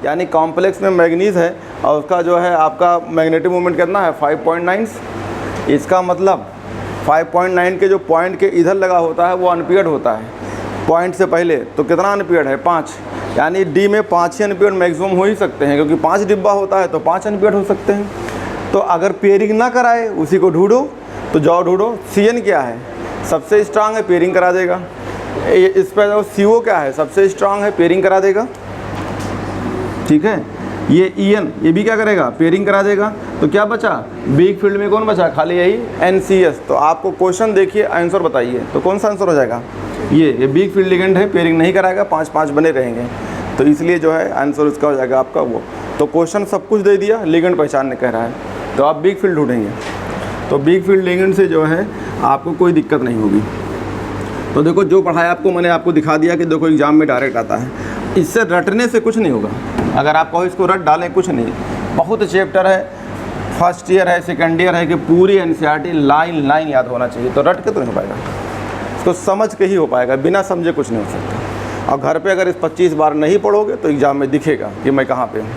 यानी कॉम्प्लेक्स में मैग्नीज है और उसका जो है आपका मैग्नेटिक मोमेंट कितना है 5.9। इसका मतलब 5.9 के जो पॉइंट के इधर लगा होता है वो अनपियर्ड होता है पॉइंट से पहले, तो कितना अनपियर्ड है 5, यानी डी में 5 ही अनपियर्ड मैक्सिमम हो ही सकते हैं, क्योंकि 5 डिब्बा होता है तो 5 अनपियर्ड हो सकते हैं। तो अगर पेयरिंग ना कराए उसी को ढूंढो, तो जाओ ढूंढो CN क्या है, सबसे स्ट्रांग है, पेयरिंग करा देगा। इस पर जाओ CO क्या है, सबसे स्ट्रांग है, पेयरिंग करा देगा। ठीक है, ये EN ये भी क्या करेगा, पेयरिंग करा देगा। तो क्या बचा, वीक फील्ड में कौन बचा, खाली यही NCS। तो आपको क्वेश्चन देखिए, आंसर बताइए, तो कौन सा आंसर हो जाएगा, ये वीक फील्ड लिगेंड है, पेयरिंग नहीं कराएगा, 5-5 बने रहेंगे, तो इसलिए जो है आंसर उसका हो जाएगा आपका वो। तो क्वेश्चन सब कुछ दे दिया, लिगेंड पहचानने कह रहा है, तो आप वीक फील्ड ढूंढेंगे। तो वीक फील्ड लिगेंड से जो है आपको कोई दिक्कत नहीं होगी। तो देखो जो पढ़ाया आपको, मैंने आपको दिखा दिया कि देखो एग्जाम में डायरेक्ट आता है, इससे रटने से कुछ नहीं होगा। अगर आप कहो इसको रट डालें, कुछ नहीं, बहुत चैप्टर है, फर्स्ट ईयर है, सेकेंड ईयर है कि पूरी NCERT लाइन लाइन याद होना चाहिए, तो रट के तो नहीं हो पाएगा, इसको समझ के ही हो पाएगा, बिना समझे कुछ नहीं हो सकता। और घर पे अगर इस 25 बार नहीं पढ़ोगे तो एग्ज़ाम में दिखेगा कि मैं कहाँ पे हूँ।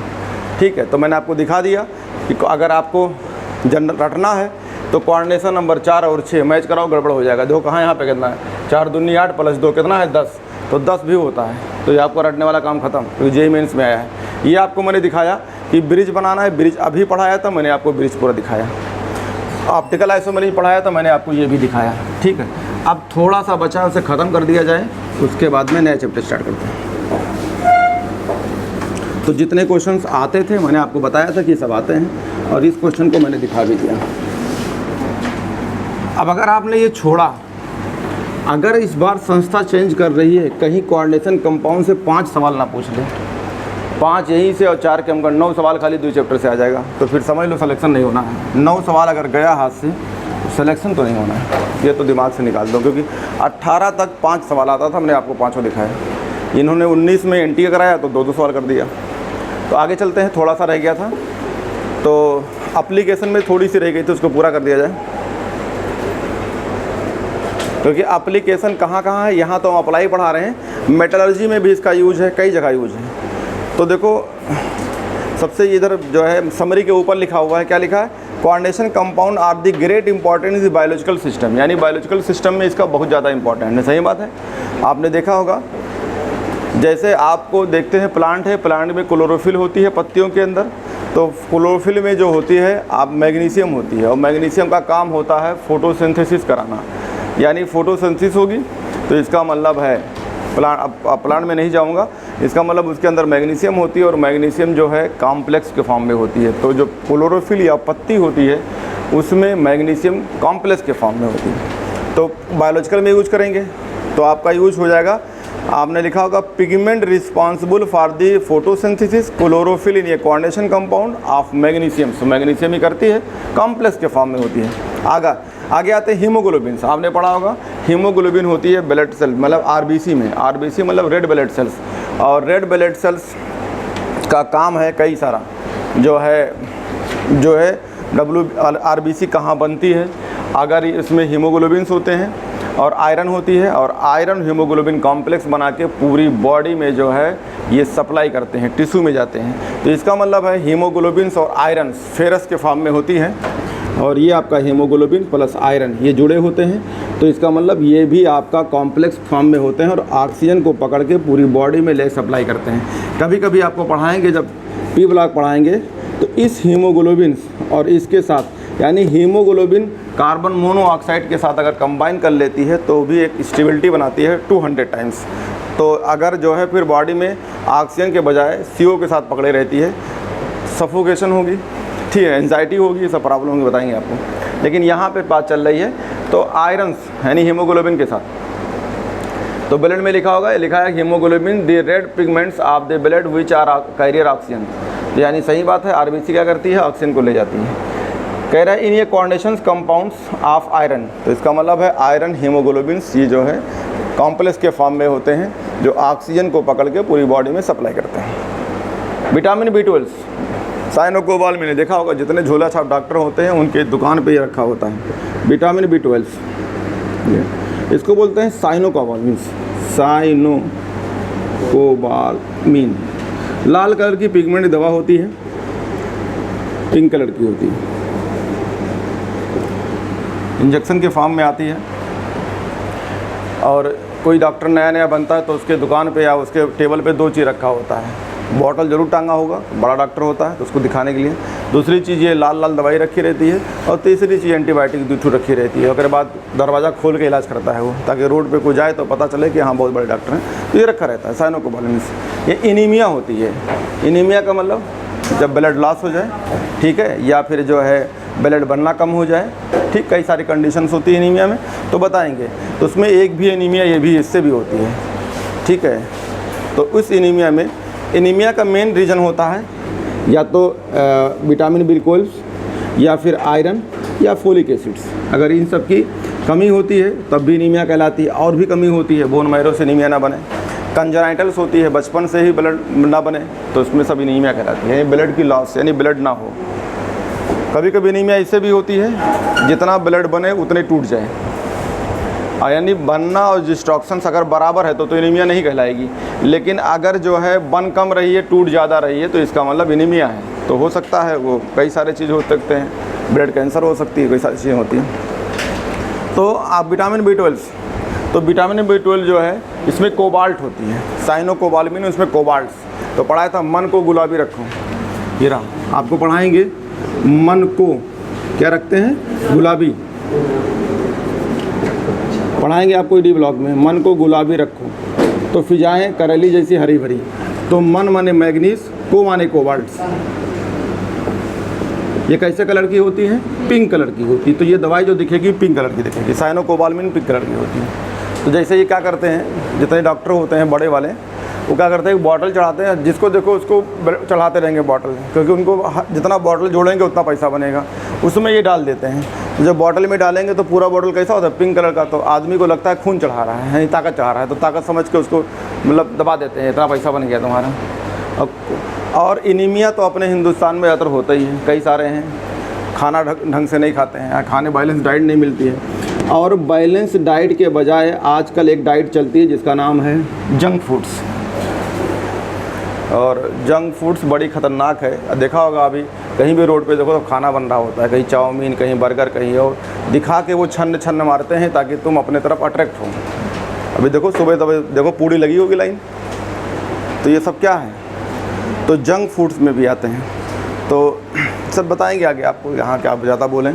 ठीक है, तो मैंने आपको दिखा दिया कि अगर आपको जनरल रटना है तो कोऑर्डिनेशन नंबर 4 और 6 मैच कराओ, गड़बड़ हो जाएगा। देखो कहाँ यहाँ पे कितना है, 4 दूनी 8 + 2 कितना है 10, तो 10 भी होता है, तो ये आपको रटने वाला काम खत्म, क्योंकि JEE मेंस में आया है। ये आपको मैंने दिखाया कि ब्रिज बनाना है, ब्रिज अभी पढ़ाया था मैंने आपको, ब्रिज पूरा दिखाया। ऑप्टिकल आइसोमेरिज पढ़ाया था मैंने आपको, ये भी दिखाया। ठीक है, अब थोड़ा सा बचा उसे ख़त्म कर दिया जाए, उसके बाद में नया चैप्टर स्टार्ट करते हैं। तो जितने क्वेश्चंस आते थे मैंने आपको बताया था कि सब आते हैं, और इस क्वेश्चन को मैंने दिखा भी दिया। अब अगर आपने ये छोड़ा, अगर इस बार संस्था चेंज कर रही है, कहीं कोऑर्डिनेशन कंपाउंड से 5 सवाल ना पूछ ले, 5 यहीं से और 4 कम कर, 9 सवाल खाली 2 चैप्टर से आ जाएगा, तो फिर समझ लो सिलेक्शन नहीं होना है। 9 सवाल अगर गया हाथ से तो सिलेक्शन तो नहीं होना है, ये तो दिमाग से निकाल दो, क्योंकि 18 तक 5 सवाल आता था, मैंने आपको 5 दिखाया। इन्होंने 19 में NTA कराया तो 2-2 सवाल कर दिया। तो आगे चलते हैं, थोड़ा सा रह गया था, तो एप्लीकेशन में थोड़ी सी रह गई थी, उसको पूरा कर दिया जाए। क्योंकि एप्लीकेशन कहाँ कहाँ है, यहाँ तो हम अप्लाई पढ़ा रहे हैं, मेटलर्जी में भी इसका यूज है, कई जगह यूज है। तो देखो सबसे इधर जो है समरी के ऊपर लिखा हुआ है, क्या लिखा है, coordination compound are the great importance in biological system, यानी बायोलॉजिकल सिस्टम में इसका बहुत ज़्यादा इंपॉर्टेंट है। सही बात है, आपने देखा होगा, जैसे आपको देखते हैं प्लांट है, प्लांट में क्लोरोफिल होती है पत्तियों के अंदर, तो क्लोरोफिल में जो होती है आप मैग्नीशियम होती है, और मैग्नीशियम का काम होता है फोटोसिंथेसिस कराना, यानी फोटोसिंथेसिस होगी तो इसका मतलब है प्लांट में नहीं जाऊंगा, इसका मतलब उसके अंदर मैग्नीशियम होती है, और मैग्नीशियम जो है कॉम्प्लेक्स के फॉर्म में होती है। तो जो क्लोरोफिल या पत्ती होती है उसमें मैग्नीशियम कॉम्प्लेक्स के फॉर्म में होती है। तो बायोलॉजिकल में यूज करेंगे तो आपका यूज हो जाएगा, आपने लिखा होगा pigment responsible for the photosynthesis chlorophyll in A coordination compound of magnesium. तो मैग्नीशियम ही करती है, कॉम्प्लेक्स के फॉर्म में होती है। आगे आते हैं हीमोग्लोबिन। आपने पढ़ा होगा हीमोग्लोबिन होती है ब्लड सेल, मतलब RBC में, RBC मतलब रेड ब्लड सेल्स, और रेड ब्लड सेल्स का काम है कई सारा, जो है RBC कहाँ बनती है, अगर इसमें हीमोग्लोबिन्स होते हैं और आयरन होती है, और आयरन हीमोग्लोबिन कॉम्प्लेक्स बना के पूरी बॉडी में जो है ये सप्लाई करते हैं, टिश्यू में जाते हैं। तो इसका मतलब है हीमोग्लोबिन्स और आयरन फेरस के फॉर्म में होती है, और ये आपका हीमोग्लोबिन प्लस आयरन ये जुड़े होते हैं। तो इसका मतलब ये भी आपका कॉम्प्लेक्स फॉर्म में होते हैं, और ऑक्सीजन को पकड़ के पूरी बॉडी में ले सप्लाई करते हैं। कभी कभी आपको पढ़ाएंगे, जब P ब्लॉक पढ़ाएंगे, तो इस हीमोग्लोबिन और इसके साथ, यानी हीमोग्लोबिन कार्बन मोनोऑक्साइड के साथ अगर कंबाइन कर लेती है तो भी एक स्टेबिलिटी बनाती है 200 टाइम्स। तो अगर जो है फिर बॉडी में ऑक्सीजन के बजाय CO के साथ पकड़े रहती है, सफोकेशन होगी, ठीक है, एंजाइटी होगी, ये सब प्रॉब्लम होंगी, बताएंगे आपको। लेकिन यहाँ पे बात चल रही है तो आयरन्स यानी हीमोग्लोबिन के साथ। तो ब्लड में लिखा होगा, लिखा है haemoglobin the red pigments of the blood which are carrier oxygen. यानी सही बात है, RBC क्या करती है, ऑक्सीजन को ले जाती है। कह रहा है इन ये कोऑर्डिनेशन कंपाउंड्स ऑफ आयरन, तो इसका मतलब है आयरन हीमोग्लोबिन्स ये जो है कॉम्प्लेक्स के फॉर्म में होते हैं, जो ऑक्सीजन को पकड़ के पूरी बॉडी में सप्लाई करते हैं। विटामिन B12 साइनोकोबाल मैंने देखा होगा, जितने झोला छाप डॉक्टर होते हैं उनके दुकान पे ही रखा होता है विटामिन B12, इसको बोलते हैं साइनोकोबाल, मीन्स साइनोकोबालमीन। लाल कलर की पिगमेंट दवा होती है, पिंक कलर की होती है, इंजेक्शन के फॉर्म में आती है। और कोई डॉक्टर नया नया बनता है तो उसके दुकान पे या उसके टेबल पे दो चीज़ रखा होता है, बॉटल ज़रूर टांगा होगा, बड़ा डॉक्टर होता है तो उसको दिखाने के लिए। दूसरी चीज़ ये लाल लाल दवाई रखी रहती है, और तीसरी चीज़ एंटीबायोटिक दूसरी रखी रहती है। उसके बाद दरवाज़ा खोल के इलाज करता है वो, ताकि रोड पे कोई जाए तो पता चले कि हाँ बहुत बड़े डॉक्टर हैं। तो ये रखा रहता है साइनोकोबालमिन। ये एनीमिया होती है। एनीमिया का मतलब जब ब्लड लॉस हो जाए, ठीक है, या फिर जो है ब्लड बनना कम हो जाए, ठीक, कई सारी कंडीशंस होती है एनीमिया में, तो बताएंगे। तो उसमें एक भी एनीमिया ये भी इससे भी होती है, ठीक है। तो उस एनीमिया में, एनीमिया का मेन रीज़न होता है या तो विटामिन बी12 या फिर आयरन या फोलिक एसिड्स। अगर इन सब की कमी होती है तब भी एनीमिया कहलाती है। और भी कमी होती है, बोन मैरो से एनीमिया ना बने, कंजनाइटल्स होती है, बचपन से ही ब्लड ना बने, तो उसमें सब एनीमिया कहलाती है, यानी ब्लड की लॉस, यानी ब्लड ना हो। कभी कभी एनीमिया इससे भी होती है जितना ब्लड बने उतने टूट जाए, यानी बनना और डिस्ट्रक्शंस अगर बराबर है तो एनीमिया नहीं कहलाएगी। लेकिन अगर जो है बन कम रही है, टूट ज़्यादा रही है, तो इसका मतलब एनीमिया है। तो हो सकता है वो कई सारे चीज़ हो सकते हैं, ब्लड कैंसर हो सकती है, कई सारी चीज़ें होती हैं। तो आप विटामिन बी12, तो विटामिन बी12 जो है इसमें कोबाल्ट होती है, साइनोकोबालमिन, इसमें कोबाल्ट। तो पढ़ाया था मन को गुलाबी रखो, ये रहा, आपको पढ़ाएंगे मन को क्या रखते हैं, गुलाबी। पढ़ाएंगे आपको डी ब्लॉक में, मन को गुलाबी रखो, तो फिजाएं करेली जैसी हरी भरी। तो मन माने मैग्नीज, को माने कोबाल्ट। ये कैसे कलर की होती है, पिंक कलर की होती है। तो ये दवाई जो दिखेगी पिंक कलर की दिखेगी, साइनोकोबालमिन पिंक कलर की होती है। तो जैसे ये क्या करते हैं, जितने डॉक्टर होते हैं बड़े वाले, वो क्या करते हैं, बॉटल चढ़ाते हैं, जिसको देखो उसको चढ़ाते रहेंगे बॉटल, क्योंकि उनको जितना बॉटल जोड़ेंगे उतना पैसा बनेगा। उसमें ये डाल देते हैं। तो जब बॉटल में डालेंगे तो पूरा बॉटल कैसा होता है, पिंक कलर का। तो आदमी को लगता है खून चढ़ा रहा है, यानी ताकत चढ़ा रहा है, तो ताकत समझ के उसको मतलब दबा देते हैं, इतना पैसा बन गया तुम्हारा। और एनीमिया तो अपने हिंदुस्तान में ज़्यादातर होता ही है, कई सारे हैं, खाना ढंग से नहीं खाते हैं, खाने बैलेंस डाइट नहीं मिलती है। और बैलेंस डाइट के बजाय आजकल एक डाइट चलती है जिसका नाम है जंक फूड्स। और जंक फूड्स बड़ी ख़तरनाक है। देखा होगा अभी कहीं भी रोड पे देखो तो खाना बन रहा होता है, कहीं चाउमीन, कहीं बर्गर, कहीं, और दिखा के वो छन्न छन्न मारते हैं ताकि तुम अपने तरफ अट्रैक्ट हो। अभी देखो सुबह देखो पूड़ी लगी होगी लाइन। तो ये सब क्या है, तो जंक फूड्स में भी आते हैं। तो सब बताएंगे आगे आपको, यहाँ क्या आप ज़्यादा बोलें।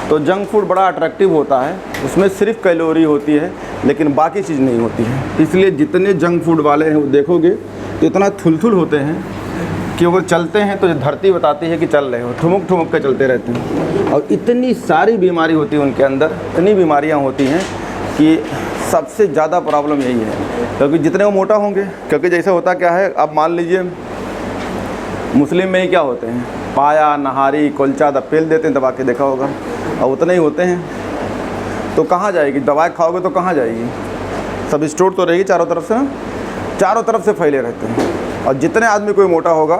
तो जंक फूड बड़ा अट्रैक्टिव होता है, उसमें सिर्फ कैलोरी होती है लेकिन बाकी चीज़ नहीं होती है। इसलिए जितने जंक फूड वाले हैं वो देखोगे तो इतना थुलथुल होते हैं कि वो चलते हैं तो धरती बताती है कि चल रहे हो, ठुमुक ठुमुक के चलते रहते हैं। और इतनी सारी बीमारी होती है उनके अंदर, इतनी बीमारियां होती हैं कि सबसे ज़्यादा प्रॉब्लम यही है, क्योंकि जितने वो मोटा होंगे, क्योंकि जैसे होता क्या है, अब मान लीजिए मुस्लिम में ही क्या होते हैं, पाया, नहारी, कुलचा पेल देते हैं दबा के, देखा होगा, और उतने ही होते हैं। तो कहाँ जाएगी दवाई, खाओगे तो कहाँ जाएगी, सब स्टोर तो रहेगी चारों तरफ से ना, चारों तरफ से फैले रहते हैं। और जितने आदमी कोई मोटा होगा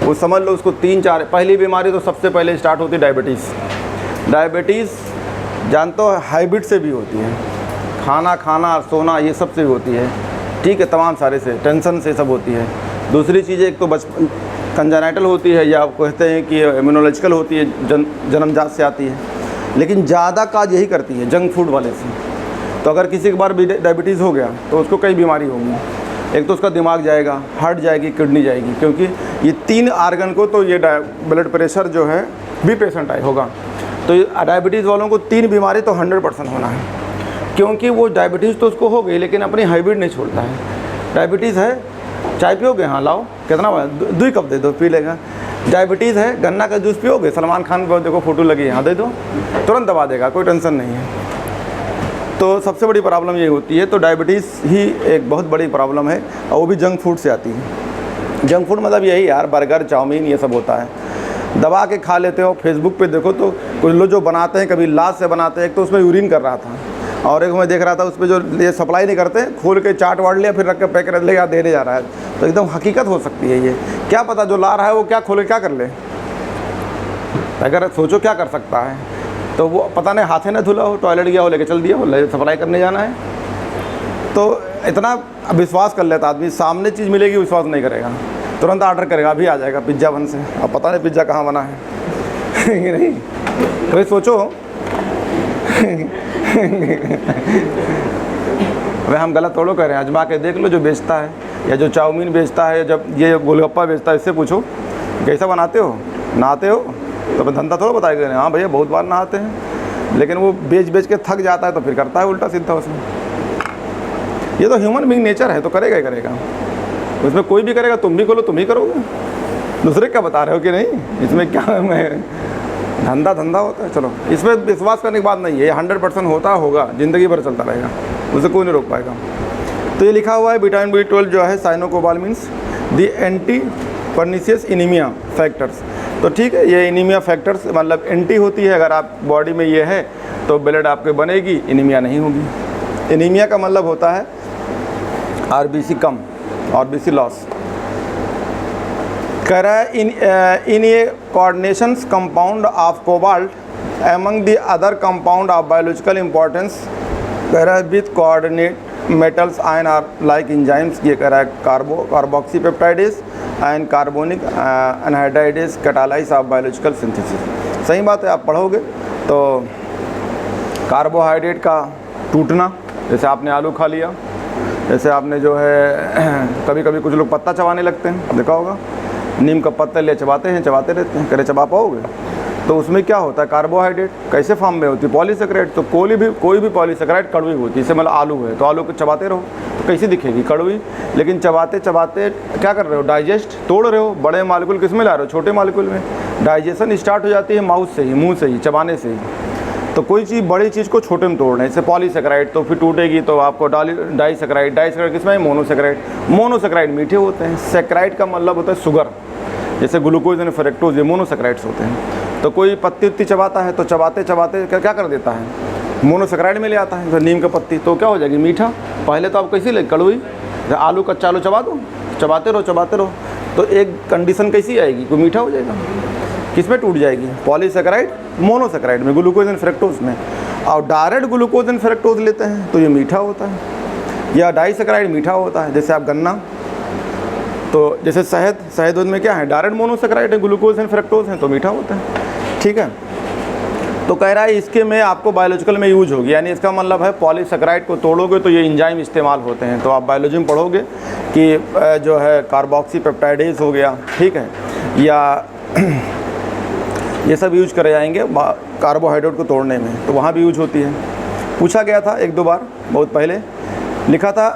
वो समझ लो उसको 3-4, पहली बीमारी तो सबसे पहले स्टार्ट होती है डायबिटीज़। डायबिटीज़ जानते हो हैबिट से भी होती है, खाना खाना सोना ये सब से भी होती है, ठीक है, तमाम सारे से, टेंशन से सब होती है। दूसरी चीज़ एक तो बचपन कंजेनाइटल होती है, या कहते हैं कि इम्यूनोलॉजिकल होती है, जन्मजात से आती है, लेकिन ज़्यादा काज यही करती है जंक फूड वाले से। तो अगर किसी के बार डायबिटीज़ हो गया तो उसको कई बीमारी होंगी, एक तो उसका दिमाग जाएगा, हार्ट जाएगी, किडनी जाएगी, क्योंकि ये 3 आर्गन को तो ये ब्लड प्रेशर जो है भी पेशेंट आए होगा। तो डायबिटीज़ वालों को 3 बीमारी तो 100% होना है, क्योंकि वो डायबिटीज़ तो उसको हो गई लेकिन अपनी हैबिट नहीं छोड़ता है। डायबिटीज़ है, चाय पियोगे, हाँ लाओ, कितना 2 कप दे दो, पी लेगा। डायबिटीज़ है, गन्ना का जूस पियोगे, सलमान खान को देखो फोटो लगी है, हाँ दे दो, तुरंत दबा देगा, कोई टेंशन नहीं है। तो सबसे बड़ी प्रॉब्लम ये होती है। तो डायबिटीज़ ही एक बहुत बड़ी प्रॉब्लम है, और वो भी जंक फूड से आती है। जंक फूड मतलब यही यार, बर्गर, चाउमीन, ये सब होता है, दबा के खा लेते हो। फेसबुक पे देखो तो कुछ लोग जो बनाते हैं, कभी लाश से बनाते हैं, एक तो उसमें यूरिन कर रहा था, और एक मैं देख रहा था उस पर जो ये सप्लाई नहीं करते, खोल के चाट वाट लिया, फिर रख के पैक कर ले देने जा रहा है। तो एकदम हकीकत हो सकती है ये, क्या पता जो ला रहा है वो क्या खोले क्या कर ले, अगर सोचो क्या कर सकता है। तो वो पता नहीं हाथे ना धुला हो, टॉयलेट गया हो, लेके चल दिया हो, सप्लाई करने जाना है। तो इतना विश्वास कर लेता आदमी, सामने चीज़ मिलेगी विश्वास नहीं करेगा। तुरंत ऑर्डर करेगा, अभी आ जाएगा पिज्ज़ा वन से। अब पता नहीं पिज्ज़ा कहाँ बना है कि नहीं। तो ये सोचो भाई हम गलत थोड़ो कह रहे हैं, आजमा के देख लो जो बेचता है या जो चाउमीन बेचता है, जब ये गोलगप्पा बेचता है, इससे पूछो कैसा बनाते हो, नहाते हो, तो धंधा थोड़ा बताएगा। हाँ भैया बहुत बार नहाते हैं, लेकिन वो बेच के थक जाता है तो फिर करता है उल्टा सीधा उसमें। ये तो ह्यूमन बीइंग नेचर है, तो करेगा ही करेगा, उसमें कोई भी करेगा। तुम भी खोलो तुम ही करोगे, दूसरे क्या बता रहे हो कि नहीं। इसमें क्या मैं धंधा होता है। चलो इसमें विश्वास करने की बात नहीं है, ये 100% होगा, ज़िंदगी भर चलता रहेगा, उसे कोई नहीं रोक पाएगा। तो ये लिखा हुआ है विटामिन B12 जो है साइनोकोबालमिन्स दी एंटी परनीशियस इनीमिया फैक्टर्स। तो ठीक है, ये इनीमिया फैक्टर्स मतलब एंटी होती है, अगर आप बॉडी में ये है तो ब्लड आपके बनेगी, इनीमिया नहीं होगी। इनीमिया का मतलब होता है RBC कम, RBC लॉस। कह रहा है in a coordinations compound of cobalt among the other compound of biological importance. कह रहा है with coordinate metals ion are like enzymes. ये कह रहा है carboxypeptidase and carbonic anhydrase catalyse of biological synthesis. सही बात है, आप पढ़ोगे तो कार्बोहाइड्रेट का टूटना, जैसे आपने आलू खा लिया, जैसे आपने जो है कभी कभी कुछ लोग पत्ता चबाने लगते हैं, देखा होगा, नीम का पत्ता ले चबाते रहते हैं, करे चबा पाओगे? तो उसमें क्या होता है, कार्बोहाइड्रेट कैसे फॉर्म में होती है, पॉलीसेकेराइड। तो कोई भी पॉलीसेकेराइड कड़वी होती है, जैसे मतलब आलू है तो आलू को चबाते रहो तो कैसी दिखेगी, कड़वी। लेकिन चबाते क्या कर रहे हो, डाइजेस्ट तोड़ रहे हो, बड़े मालिक्यूल किस में ला रहे हो, छोटे मालिक्यूल में। डाइजेशन स्टार्ट हो जाती है माउथ से ही, मुँह से ही, चबाने से ही। तो कोई चीज़ बड़ी चीज़ को छोटे में तोड़ना है, जैसे पॉलीसेकेराइड तो फिर टूटेगी तो आपको डाइसेकेराइड किसमें, मोनोसेकेराइड मीठे होते हैं। सेकेराइड का मतलब होता है शुगर, जैसे ग्लूकोज एंड फ्रक्टोज, ये मोनोसेकेराइड्स होते हैं। तो कोई पत्ती उत्ती चबाता है तो चबाते क्या कर देता है, मोनोसेकेराइड में ले आता है। जैसे नीम का पत्ती तो क्या हो जाएगी, मीठा। पहले तो आप कैसी लगे, कड़वी। आलू कच्चा आलू चबा दो, चबाते रहो तो एक कंडीशन कैसी आएगी, कोई मीठा हो जाएगा। किस में टूट जाएगी, पॉलीसेकेराइड मोनोसेकेराइड में, ग्लूकोज एंड फ्रक्टोज में। और डायरेक्ट ग्लूकोज एंड फ्रक्टोज लेते हैं तो ये मीठा होता है, या डाइसेकेराइड मीठा होता है। जैसे आप गन्ना, तो जैसे शहद में क्या है, डायरेक्ट मोनोसेकेराइड है, ग्लूकोज एंड फ्रक्टोज हैं तो मीठा होता है। ठीक है, तो कह रहा है इसके में आपको बायोलॉजिकल में यूज होगी, यानी इसका मतलब है पॉलीसेकेराइड को तोड़ोगे तो ये एंजाइम इस्तेमाल होते हैं। तो आप बायोलॉजी में पढ़ोगे कि जो है कार्बोक्सीपेप्टाइडेज हो गया, ठीक है, या ये सब यूज करे जाएंगे कार्बोहाइड्रेट को तोड़ने में, तो वहाँ भी यूज होती है। पूछा गया था एक दो बार, बहुत पहले लिखा था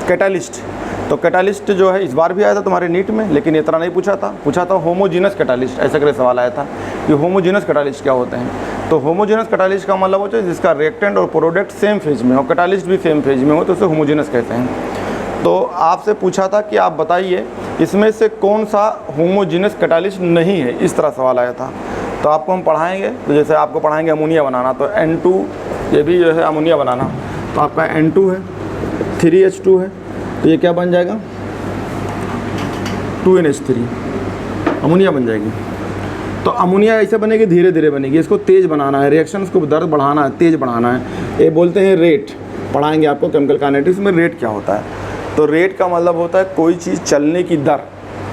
कैटालिस्ट। तो कैटालिस्ट जो है इस बार भी आया था तुम्हारे नीट में, लेकिन इतना नहीं पूछा था होमोजीनस कैटालिस्ट, ऐसा करके सवाल आया था कि होमोजीनस कैटालिस्ट क्या होते हैं। तो होमोजीनस कैटालिस्ट का मतलब होता है जिसका रिएक्टेंट और प्रोडक्ट सेम फेज में हो, कैटालिस्ट भी सेम फेज में हो, तो उसे होमोजीनस कहते हैं। तो आपसे पूछा था कि आप बताइए इसमें से कौन सा होमोजीनस कैटालिस्ट नहीं है, इस तरह सवाल आया था। तो आपको हम पढ़ाएंगे, तो जैसे आपको पढ़ाएंगे अमोनिया बनाना, तो N2, ये भी जो है अमोनिया बनाना, तो आपका N2 है, 3H2 है, तो ये क्या बन जाएगा, 2NH3, अमोनिया बन जाएगी। तो अमोनिया ऐसे बनेगी, धीरे धीरे बनेगी, इसको तेज़ बनाना है, रिएक्शंस को दर बढ़ाना है, तेज़ बढ़ाना है। ये बोलते हैं रेट, पढ़ाएंगे आपको केमिकल काइनेटिक्स में रेट क्या होता है। तो रेट का मतलब होता है कोई चीज़ चलने की दर,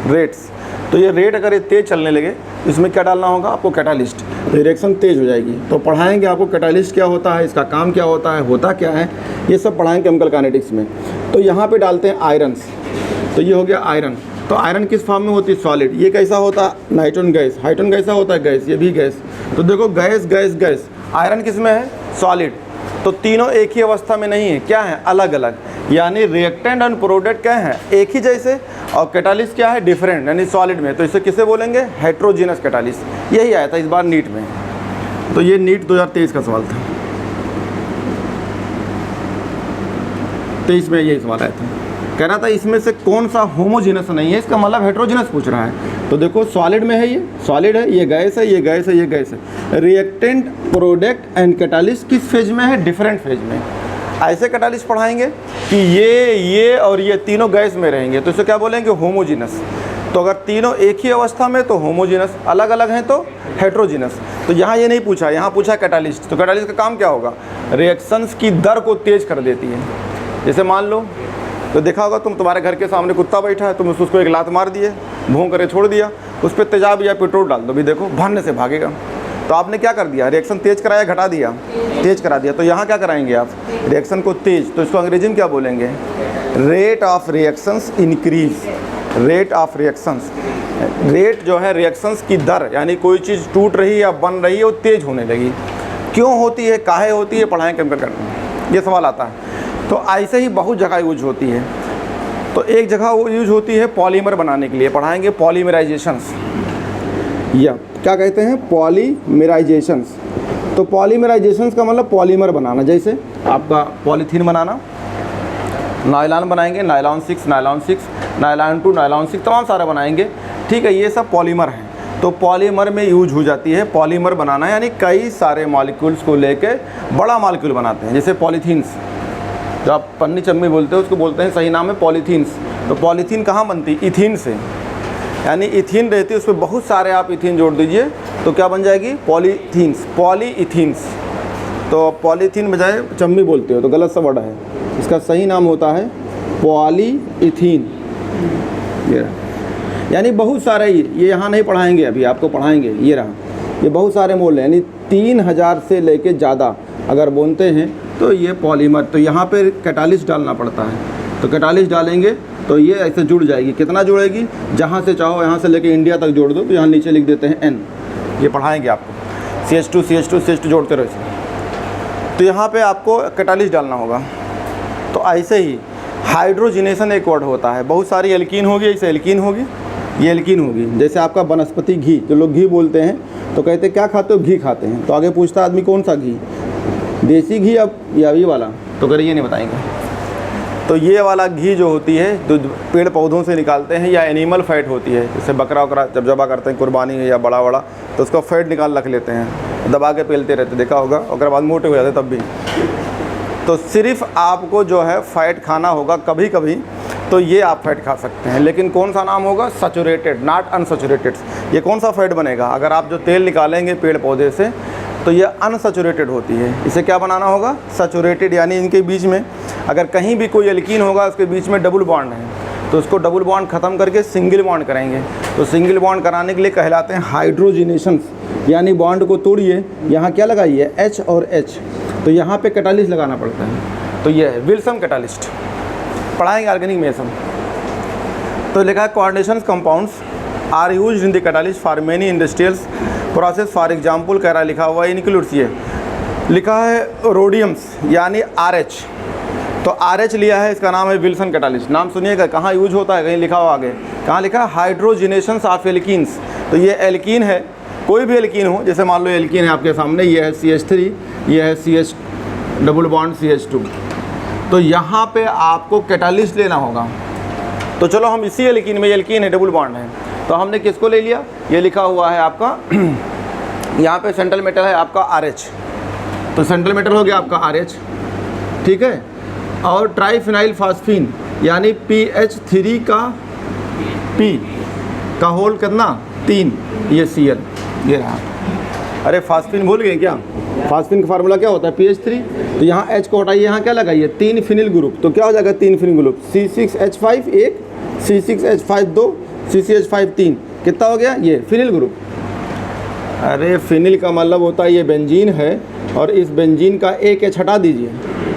रेट्स। तो ये रेट अगर ये तेज़ चलने लगे, इसमें क्या डालना होगा आपको, कैटालिस्ट, रिएक्शन तेज़ हो जाएगी। तो पढ़ाएंगे आपको कैटालिस्ट क्या होता है, इसका काम क्या होता है, होता क्या है, ये सब पढ़ाएंगे केमिकल काइनेटिक्स में। तो यहाँ पे डालते हैं आयरन्स, तो ये हो गया आयरन। तो आयरन किस फॉर्म में होती है, सॉलिड। ये कैसा होता है, नाइट्रोजन गैस। हाइड्रोजन कैसा होता है, गैस, ये भी गैस। तो देखो गैस गैस गैस, आयरन किस में है, सॉलिड। तो तीनों एक ही अवस्था में नहीं है, क्या है, अलग अलग। यानी रिएक्टेंट एंड प्रोडक्ट क्या है, एक ही जैसे, और कैटालिस्ट क्या है, डिफरेंट, यानी सॉलिड में। तो इसे किसे बोलेंगे, हेट्रोजीनस कैटालिस्ट। यही आया था इस बार नीट में। तो ये नीट 2023 का सवाल था, 23 में यही सवाल आया था। कह रहा था इसमें से कौन सा होमोजीनस नहीं है, इसका मतलब हेट्रोजीनस पूछ रहा है। तो देखो सॉलिड में है, ये सॉलिड है, ये गैस है, ये गैस है, ये गैस है। रिएक्टेंट, प्रोडक्ट एंड कैटालिस्ट किस फेज में है, डिफरेंट फेज में। ऐसे कैटालिस्ट पढ़ाएंगे कि ये और ये तीनों गैस में रहेंगे, तो इसे क्या बोलेंगे, होमोजीनस। तो अगर तीनों एक ही अवस्था में तो होमोजीनस, अलग अलग हैं तो हेट्रोजीनस। तो यहाँ ये नहीं पूछा, यहाँ पूछा कैटालिस्ट। तो कैटालिस्ट का काम क्या होगा, रिएक्शंस की दर को तेज कर देती है। जैसे मान लो तो देखा होगा तुम्हारे घर के सामने कुत्ता बैठा है, तुम उसको एक लात मार दिए, भौं करे छोड़ दिया, उस पर तेजाब या पेट्रोल डाल दो, भी देखो भागने से भागेगा। तो आपने क्या कर दिया, रिएक्शन तेज कराया, घटा दिया, तेज करा दिया। तो यहाँ क्या कराएंगे आप, रिएक्शन को तेज, तो इसको अंग्रेजी में क्या बोलेंगे, rate of reactions increase. Rate of reactions, rate जो है रिएक्शंस की दर, यानी कोई चीज़ टूट रही है या बन रही है वो तेज़ होने लगी। क्यों होती है, काहे होती है, पढ़ाएं केमिकल करने, ये सवाल आता है। तो ऐसे ही बहुत जगह यूज होती है। तो एक जगह वो यूज होती है पॉलीमर बनाने के लिए, पढ़ाएंगे पॉलीमराइजेशंस, या क्या कहते हैं, पॉलीमराइजेशंस। तो पॉलीमराइजेशंस का मतलब पॉलीमर बनाना, जैसे आपका पॉलीथीन बनाना, नायलॉन बनाएंगे, नायलॉन 6, नायलॉन 6, नायलॉन 2, नायलॉन 6, तमाम सारा बनाएंगे, ठीक है, ये सब पॉलीमर हैं। तो पॉलीमर में यूज हो जाती है पॉलीमर बनाना, यानी कई सारे मॉलिक्यूल्स को लेके बड़ा मॉलिक्यूल बनाते हैं। जैसे पॉलीथीन्स, जो आप पन्नी चम्मी बोलते हैं उसको बोलते हैं, सही नाम है पॉलीथीन्स। तो पॉलीथीन कहाँ बनती है, इथीन से, यानी इथीन रहती है, उसमें बहुत सारे आप इथीन जोड़ दीजिए तो क्या बन जाएगी, पॉलीथीन्स, पॉलीइथीन्स। तो पॉलीथीन बजाय चम्मी बोलते हो तो गलत सा वर्ड है, इसका सही नाम होता है पॉलीइथीन। यानी बहुत सारे, ये यहाँ नहीं पढ़ाएंगे, अभी आपको पढ़ाएंगे, ये रहा, ये बहुत सारे मोल हैं, यानी 3000 से लेके ज़्यादा अगर बोलते हैं तो ये पॉलीमर। तो यहाँ पे कैटालिस्ट डालना पड़ता है, तो कैटालिस्ट डालेंगे तो ये ऐसे जुड़ जाएगी। कितना जुड़ेगी, जहाँ से चाहो, यहाँ से लेके इंडिया तक जोड़ दो, तो यहाँ नीचे लिख देते हैं N, ये पढ़ाएंगे आपको, CH2 CH2 CH2 जोड़ते रहो। तो यहाँ पे आपको कैटालिस्ट डालना होगा। तो ऐसे ही हाइड्रोजिनेशन एक वर्ड होता है, बहुत सारी एल्कीन होगी, ऐसे एल्कीन होगी, ये एल्कीन होगी। जैसे आपका वनस्पति घी, जो लोग घी बोलते हैं तो कहते क्या खाते हो, घी खाते हैं। तो आगे पूछता आदमी कौन सा घी, देसी घी अब या ये वाला, तो अगर ये नहीं बताएंगे। तो ये वाला घी जो होती है, जो पेड़ पौधों से निकालते हैं, या एनिमल फैट होती है, जैसे बकरा वकरा जब जबा करते हैं कुर्बानी है या बड़ा बड़ा, तो उसका फैट निकाल रख लेते हैं, दबा के पेलते रहते, देखा होगा, और बाद मोटे हो जाते तब भी। तो सिर्फ आपको जो है फैट खाना होगा कभी कभी, तो ये आप फैट खा सकते हैं, लेकिन कौन सा नाम होगा, सैचुरेटेड, नॉट अनसैचुरेटेड। ये कौन सा फैट बनेगा, अगर आप जो तेल निकालेंगे पेड़ पौधे से तो ये अनसैचुरेटेड होती है, इसे क्या बनाना होगा, सैचुरेटेड। यानी इनके बीच में अगर कहीं भी कोई एल्कीन होगा, उसके बीच में डबल बॉन्ड है, तो उसको डबल बॉन्ड ख़त्म करके सिंगल बॉन्ड कराएंगे। तो सिंगल बॉन्ड कराने के लिए कहलाते हैं हाइड्रोजिनेशंस, यानी बॉन्ड को तोड़िए, यहाँ क्या लगाइए, H और H, तो यहाँ पे कैटालिस्ट लगाना पड़ता है। तो ये है विल्सन कैटालिस्ट, पढ़ाएंगे ऑर्गेनिक में सब। तो लिखा है coordination compounds are used in the catalyst for many industrials process, for example कह रहा, लिखा हुआ है इंक्लूड्स, ये लिखा है रोडियम्स यानी RH। तो RH लिया है, इसका नाम है विल्सन कैटालिस्ट। नाम सुनिएगा, कहाँ यूज होता है, कहीं लिखा हुआ आगे, कहाँ लिखा है, हाइड्रोजिनेशंस ऑफ एल्कीन्स। तो ये एल्कीन है, कोई भी एल्कीन हो, जैसे मान लो एल्कीन है आपके सामने, ये है CH3, ये है CH डबल बॉन्ड CH2। तो यहाँ पे आपको कैटालिस्ट लेना होगा। तो चलो हम इसी एल्कीन में, एल्कीन है, डबल बॉन्ड है, तो हमने किसको ले लिया, ये लिखा हुआ है आपका यहाँ पे सेंट्रल मेटल है आपका RH, तो सेंट्रल मेटल हो गया आपका RH, ठीक है। और ट्राइफिनाइल फास्फीन यानी PH3 का P का होल कितना, 3, ये Cl, ये रहा। अरे फास्फीन भूल गए क्या, फास्फीन का फार्मूला क्या होता है, PH3। तो यहाँ H को हटाइए, यहाँ क्या लगाइए, 3 फिनिल ग्रुप, तो क्या हो जाएगा, 3 phenyl group, C6H5 1, C6H5 2, CCH5 3, कितना हो गया, ये फिनिल ग्रुप। अरे फिनिल का मतलब होता है ये बेंजीन है, और इस बेंजीन का एक H हटा दीजिए,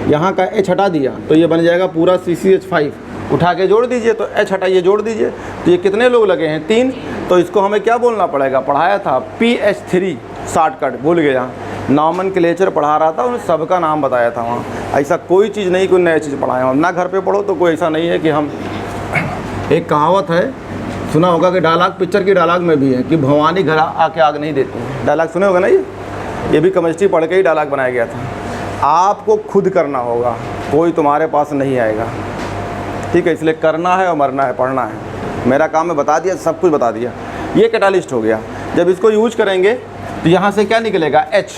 यहाँ का H हटा दिया, तो ये बन जाएगा पूरा CCH5, उठा के जोड़ दीजिए, तो H हटाइए जोड़ दीजिए, तो ये कितने लोग लगे हैं, 3। तो इसको हमें क्या बोलना पड़ेगा, पढ़ाया था PH3 शॉर्टकट, भूल गया, नॉमेनक्लेचर पढ़ा रहा था, उन्हें सबका नाम बताया था वहाँ। ऐसा कोई चीज़ नहीं, कोई नई चीज़ पढ़ाया हम ना, घर पे पढ़ो तो कोई ऐसा नहीं है कि हम, एक कहावत है, सुना होगा कि डायलॉग पिक्चर की डायलॉग में भी है कि भवानी घर आके आग नहीं देती है, डायलॉग सुने होगा ना, ये भी केमिस्ट्री पढ़ के ही डायलॉग बनाया गया था। आपको खुद करना होगा, कोई तुम्हारे पास नहीं आएगा, ठीक है, इसलिए करना है और मरना है, पढ़ना है। मेरा काम है बता दिया, सब कुछ बता दिया। ये कैटालिस्ट हो गया। जब इसको यूज करेंगे तो यहाँ से क्या निकलेगा, H,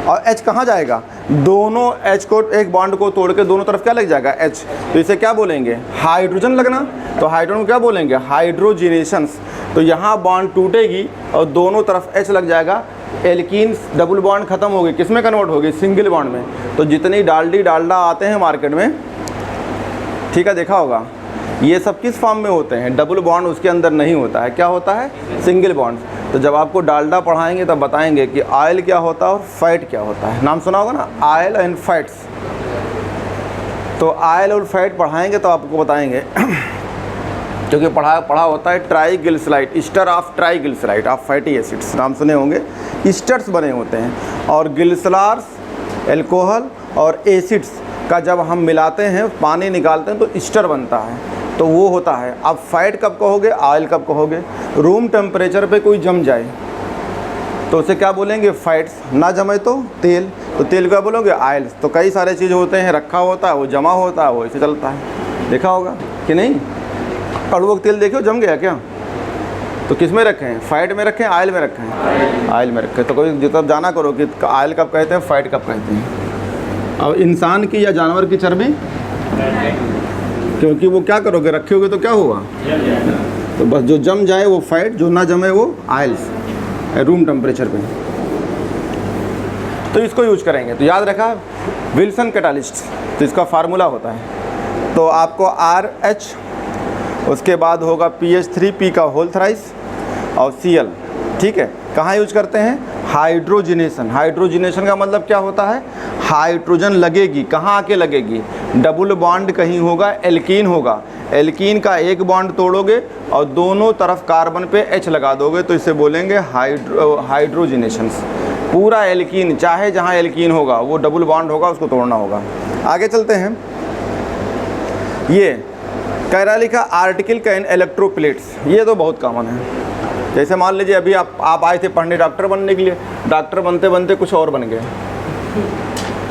और H कहाँ जाएगा, दोनों H को, एक बॉन्ड को तोड़ के दोनों तरफ क्या लग जाएगा, H, तो इसे क्या बोलेंगे, हाइड्रोजन लगना। तो हाइड्रोजन को क्या बोलेंगे, हाइड्रोजिनेशंस। तो यहाँ बॉन्ड टूटेगी और दोनों तरफ H लग जाएगा, एल्कीन डबल बॉन्ड खत्म हो गई, किस में कन्वर्ट होगी, सिंगल बॉन्ड में। तो जितनी डालडा आते हैं मार्केट में, ठीक है, देखा होगा। ये सब किस फॉर्म में होते हैं? डबल बॉन्ड उसके अंदर नहीं होता है, क्या होता है? Single bond. तो जब आपको डालडा पढ़ाएंगे तब बताएंगे कि ऑयल क्या होता है और फैट क्या होता है। नाम सुना होगा ना, ऑयल एंड फैट्स। तो ऑयल और फैट पढ़ाएंगे तो आपको बताएंगे क्योंकि पढ़ा होता है triglyceride, ester of triglyceride of fatty acids, नाम सुने होंगे। ईस्टर्स बने होते हैं और ग्लिसरॉल्स, अल्कोहल और एसिड्स का जब हम मिलाते हैं, पानी निकालते हैं तो ईस्टर बनता है, तो वो होता है। अब फैट कब कहोगे? ऑयल कब कहोगे? रूम टेम्परेचर पे कोई जम जाए तो उसे क्या बोलेंगे? फैट्स। ना जमे तो तेल, तो तेल क्या बोलोगे? ऑयल्स। तो कई सारे चीज़ होते हैं, रखा होता है, वो जमा होता है, वो ऐसे चलता है। देखा होगा कि नहीं? कड़वा तेल देखो जम गया क्या? तो किस में रखें हैं? फैट में रखें, ऑयल में रखें हैं? ऑयल में रखें। तो कोई तब जाना करो कि ऑयल कब कहते हैं, फैट कब कहते हैं। अब इंसान की या जानवर की चर्बी, क्योंकि वो क्या करोगे, रखोगे तो क्या होगा? तो बस जो जम जाए वो फैट, जो ना जमे वो ऑयल्स, रूम टेम्परेचर पे। तो इसको यूज करेंगे। तो याद रखा विल्सन कैटालिस्ट, तो इसका फार्मूला होता है। तो आपको RH, उसके बाद होगा PH3P का होल थ्राइस और Cl, ठीक है। कहाँ यूज करते हैं? हाइड्रोजिनेशन। हाइड्रोजिनेशन का मतलब क्या होता है? हाइड्रोजन लगेगी, कहाँ आके लगेगी? डबल बॉन्ड कहीं होगा, एल्कीन होगा, एल्कीन का एक बॉन्ड तोड़ोगे और दोनों तरफ कार्बन पे H लगा दोगे, तो इसे बोलेंगे हाइड्रोजिनेशन। पूरा एल्कीन, चाहे जहाँ एल्कीन होगा वो डबल बॉन्ड होगा, उसको तोड़ना होगा। आगे चलते हैं। ये कैरा लिखा आर्टिकल कैन इलेक्ट्रोप्लेट्स, ये तो बहुत कॉमन है। जैसे मान लीजिए अभी आप आए थे पढ़ने डॉक्टर बनने के लिए, डॉक्टर बनते बनते कुछ और बन गए।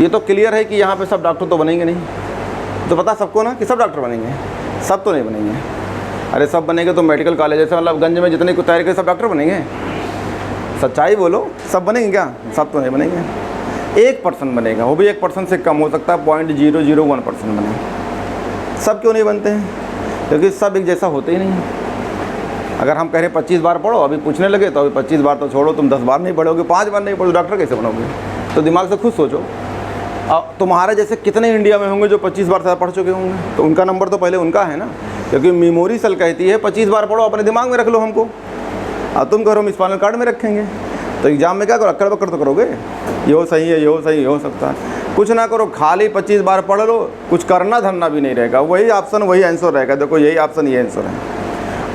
ये तो क्लियर है कि यहाँ पे सब डॉक्टर तो बनेंगे नहीं। तो पता सबको ना कि सब डॉक्टर बनेंगे, सब तो नहीं बनेंगे। अरे सब बनेंगे तो मेडिकल कॉलेज जैसे मतलब गंज में जितने को तैयारी के सब डॉक्टर बनेंगे? सच्चाई बोलो, सब बनेंगे क्या? सब तो नहीं बनेंगे। 1% बनेगा, वो भी 1% से कम हो सकता है, 0.001% बनेगा। सब क्यों नहीं बनते हैं? क्योंकि सब एक जैसा होते ही नहीं है। अगर हम कह रहे 25 बार पढ़ो, अभी पूछने लगे तो अभी 25 बार तो छोड़ो, तुम 10 बार नहीं पढ़ोगे, 5 बार नहीं पढ़ो, डॉक्टर कैसे बनोगे? तो दिमाग से खुद सोचो। अब तुम्हारे जैसे कितने इंडिया में होंगे जो 25 बार ज़्यादा पढ़ चुके होंगे? तो उनका नंबर तो पहले उनका है ना, क्योंकि मेमोरी सेल कहती है 25 बार पढ़ो, अपने दिमाग में रख लो हमको। अब तुम करो हम स्पाइनल कार्ड में रखेंगे, तो एग्जाम में क्या करो? अक्कड़ बक्कड़ तो करोगे, ये हो सही है, ये हो सही, ये हो सकता है। कुछ ना करो, खाली 25 बार पढ़ लो, कुछ करना धरना भी नहीं रहेगा, वही ऑप्शन वही आंसर रहेगा। देखो यही ऑप्शन ये आंसर है।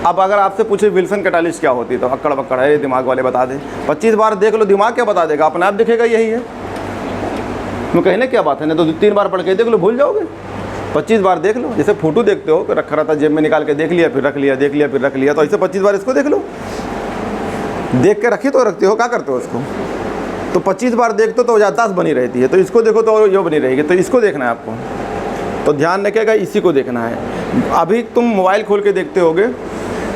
अब अगर आपसे पूछे विल्सन कैटालिस्ट क्या होती है, तो अक्कड़ बक्कड़ है, दिमाग वाले बता दे। 25 बार देख लो, दिमाग क्या बता देगा? अपने आप दिखेगा यही है। मैं कहने क्या बात है, नहीं तो 3 बार पढ़ के देख लो, भूल जाओगे। 25 बार देख लो, जैसे फोटो देखते हो कि रखा रहता जेब में, निकाल के देख लिया, फिर रख लिया, देख लिया, फिर रख लिया, तो ऐसे 25 बार इसको देख लो। देख के रखी तो रखते हो, क्या करते हो इसको? तो 25 बार देखते तो याददाश्त बनी रहती है, तो इसको देखो तो ये बनी रहेगी। तो इसको देखना है आपको, तो ध्यान रखिएगा, इसी को देखना है। अभी तुम मोबाइल खोल के देखते होगे,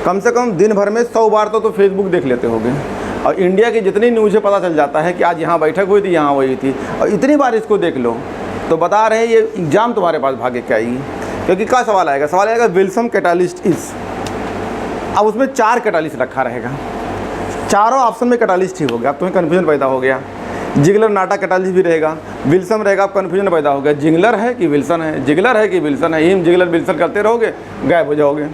कम से कम दिन भर में 100 बार तो फेसबुक देख लेते होगे, और इंडिया की जितनी न्यूज़ें पता चल जाता है कि आज यहाँ बैठक हुई थी, यहाँ हुई थी, और इतनी बार इसको देख लो। तो बता रहे हैं ये एग्ज़ाम तुम्हारे पास भागे के आएगी, क्योंकि क्या सवाल आएगा? सवाल आएगा विल्सन कैटालिस्ट इज। अब उसमें 4 कैटालिस्ट रखा रहेगा, चारों ऑप्शन में कैटालिस्ट ही हो गया, अब तुम्हें कन्फ्यूजन पैदा हो गया। जिगलर नाटा कैटालिस्ट भी रहेगा, विल्सन रहेगा, अब कन्फ्यूजन पैदा हो गया, जिगलर है कि विल्सन है, जिगलर है कि विल्सन है, हिम जिगलर विल्सन करते रहोगे, गायब हो जाओगे।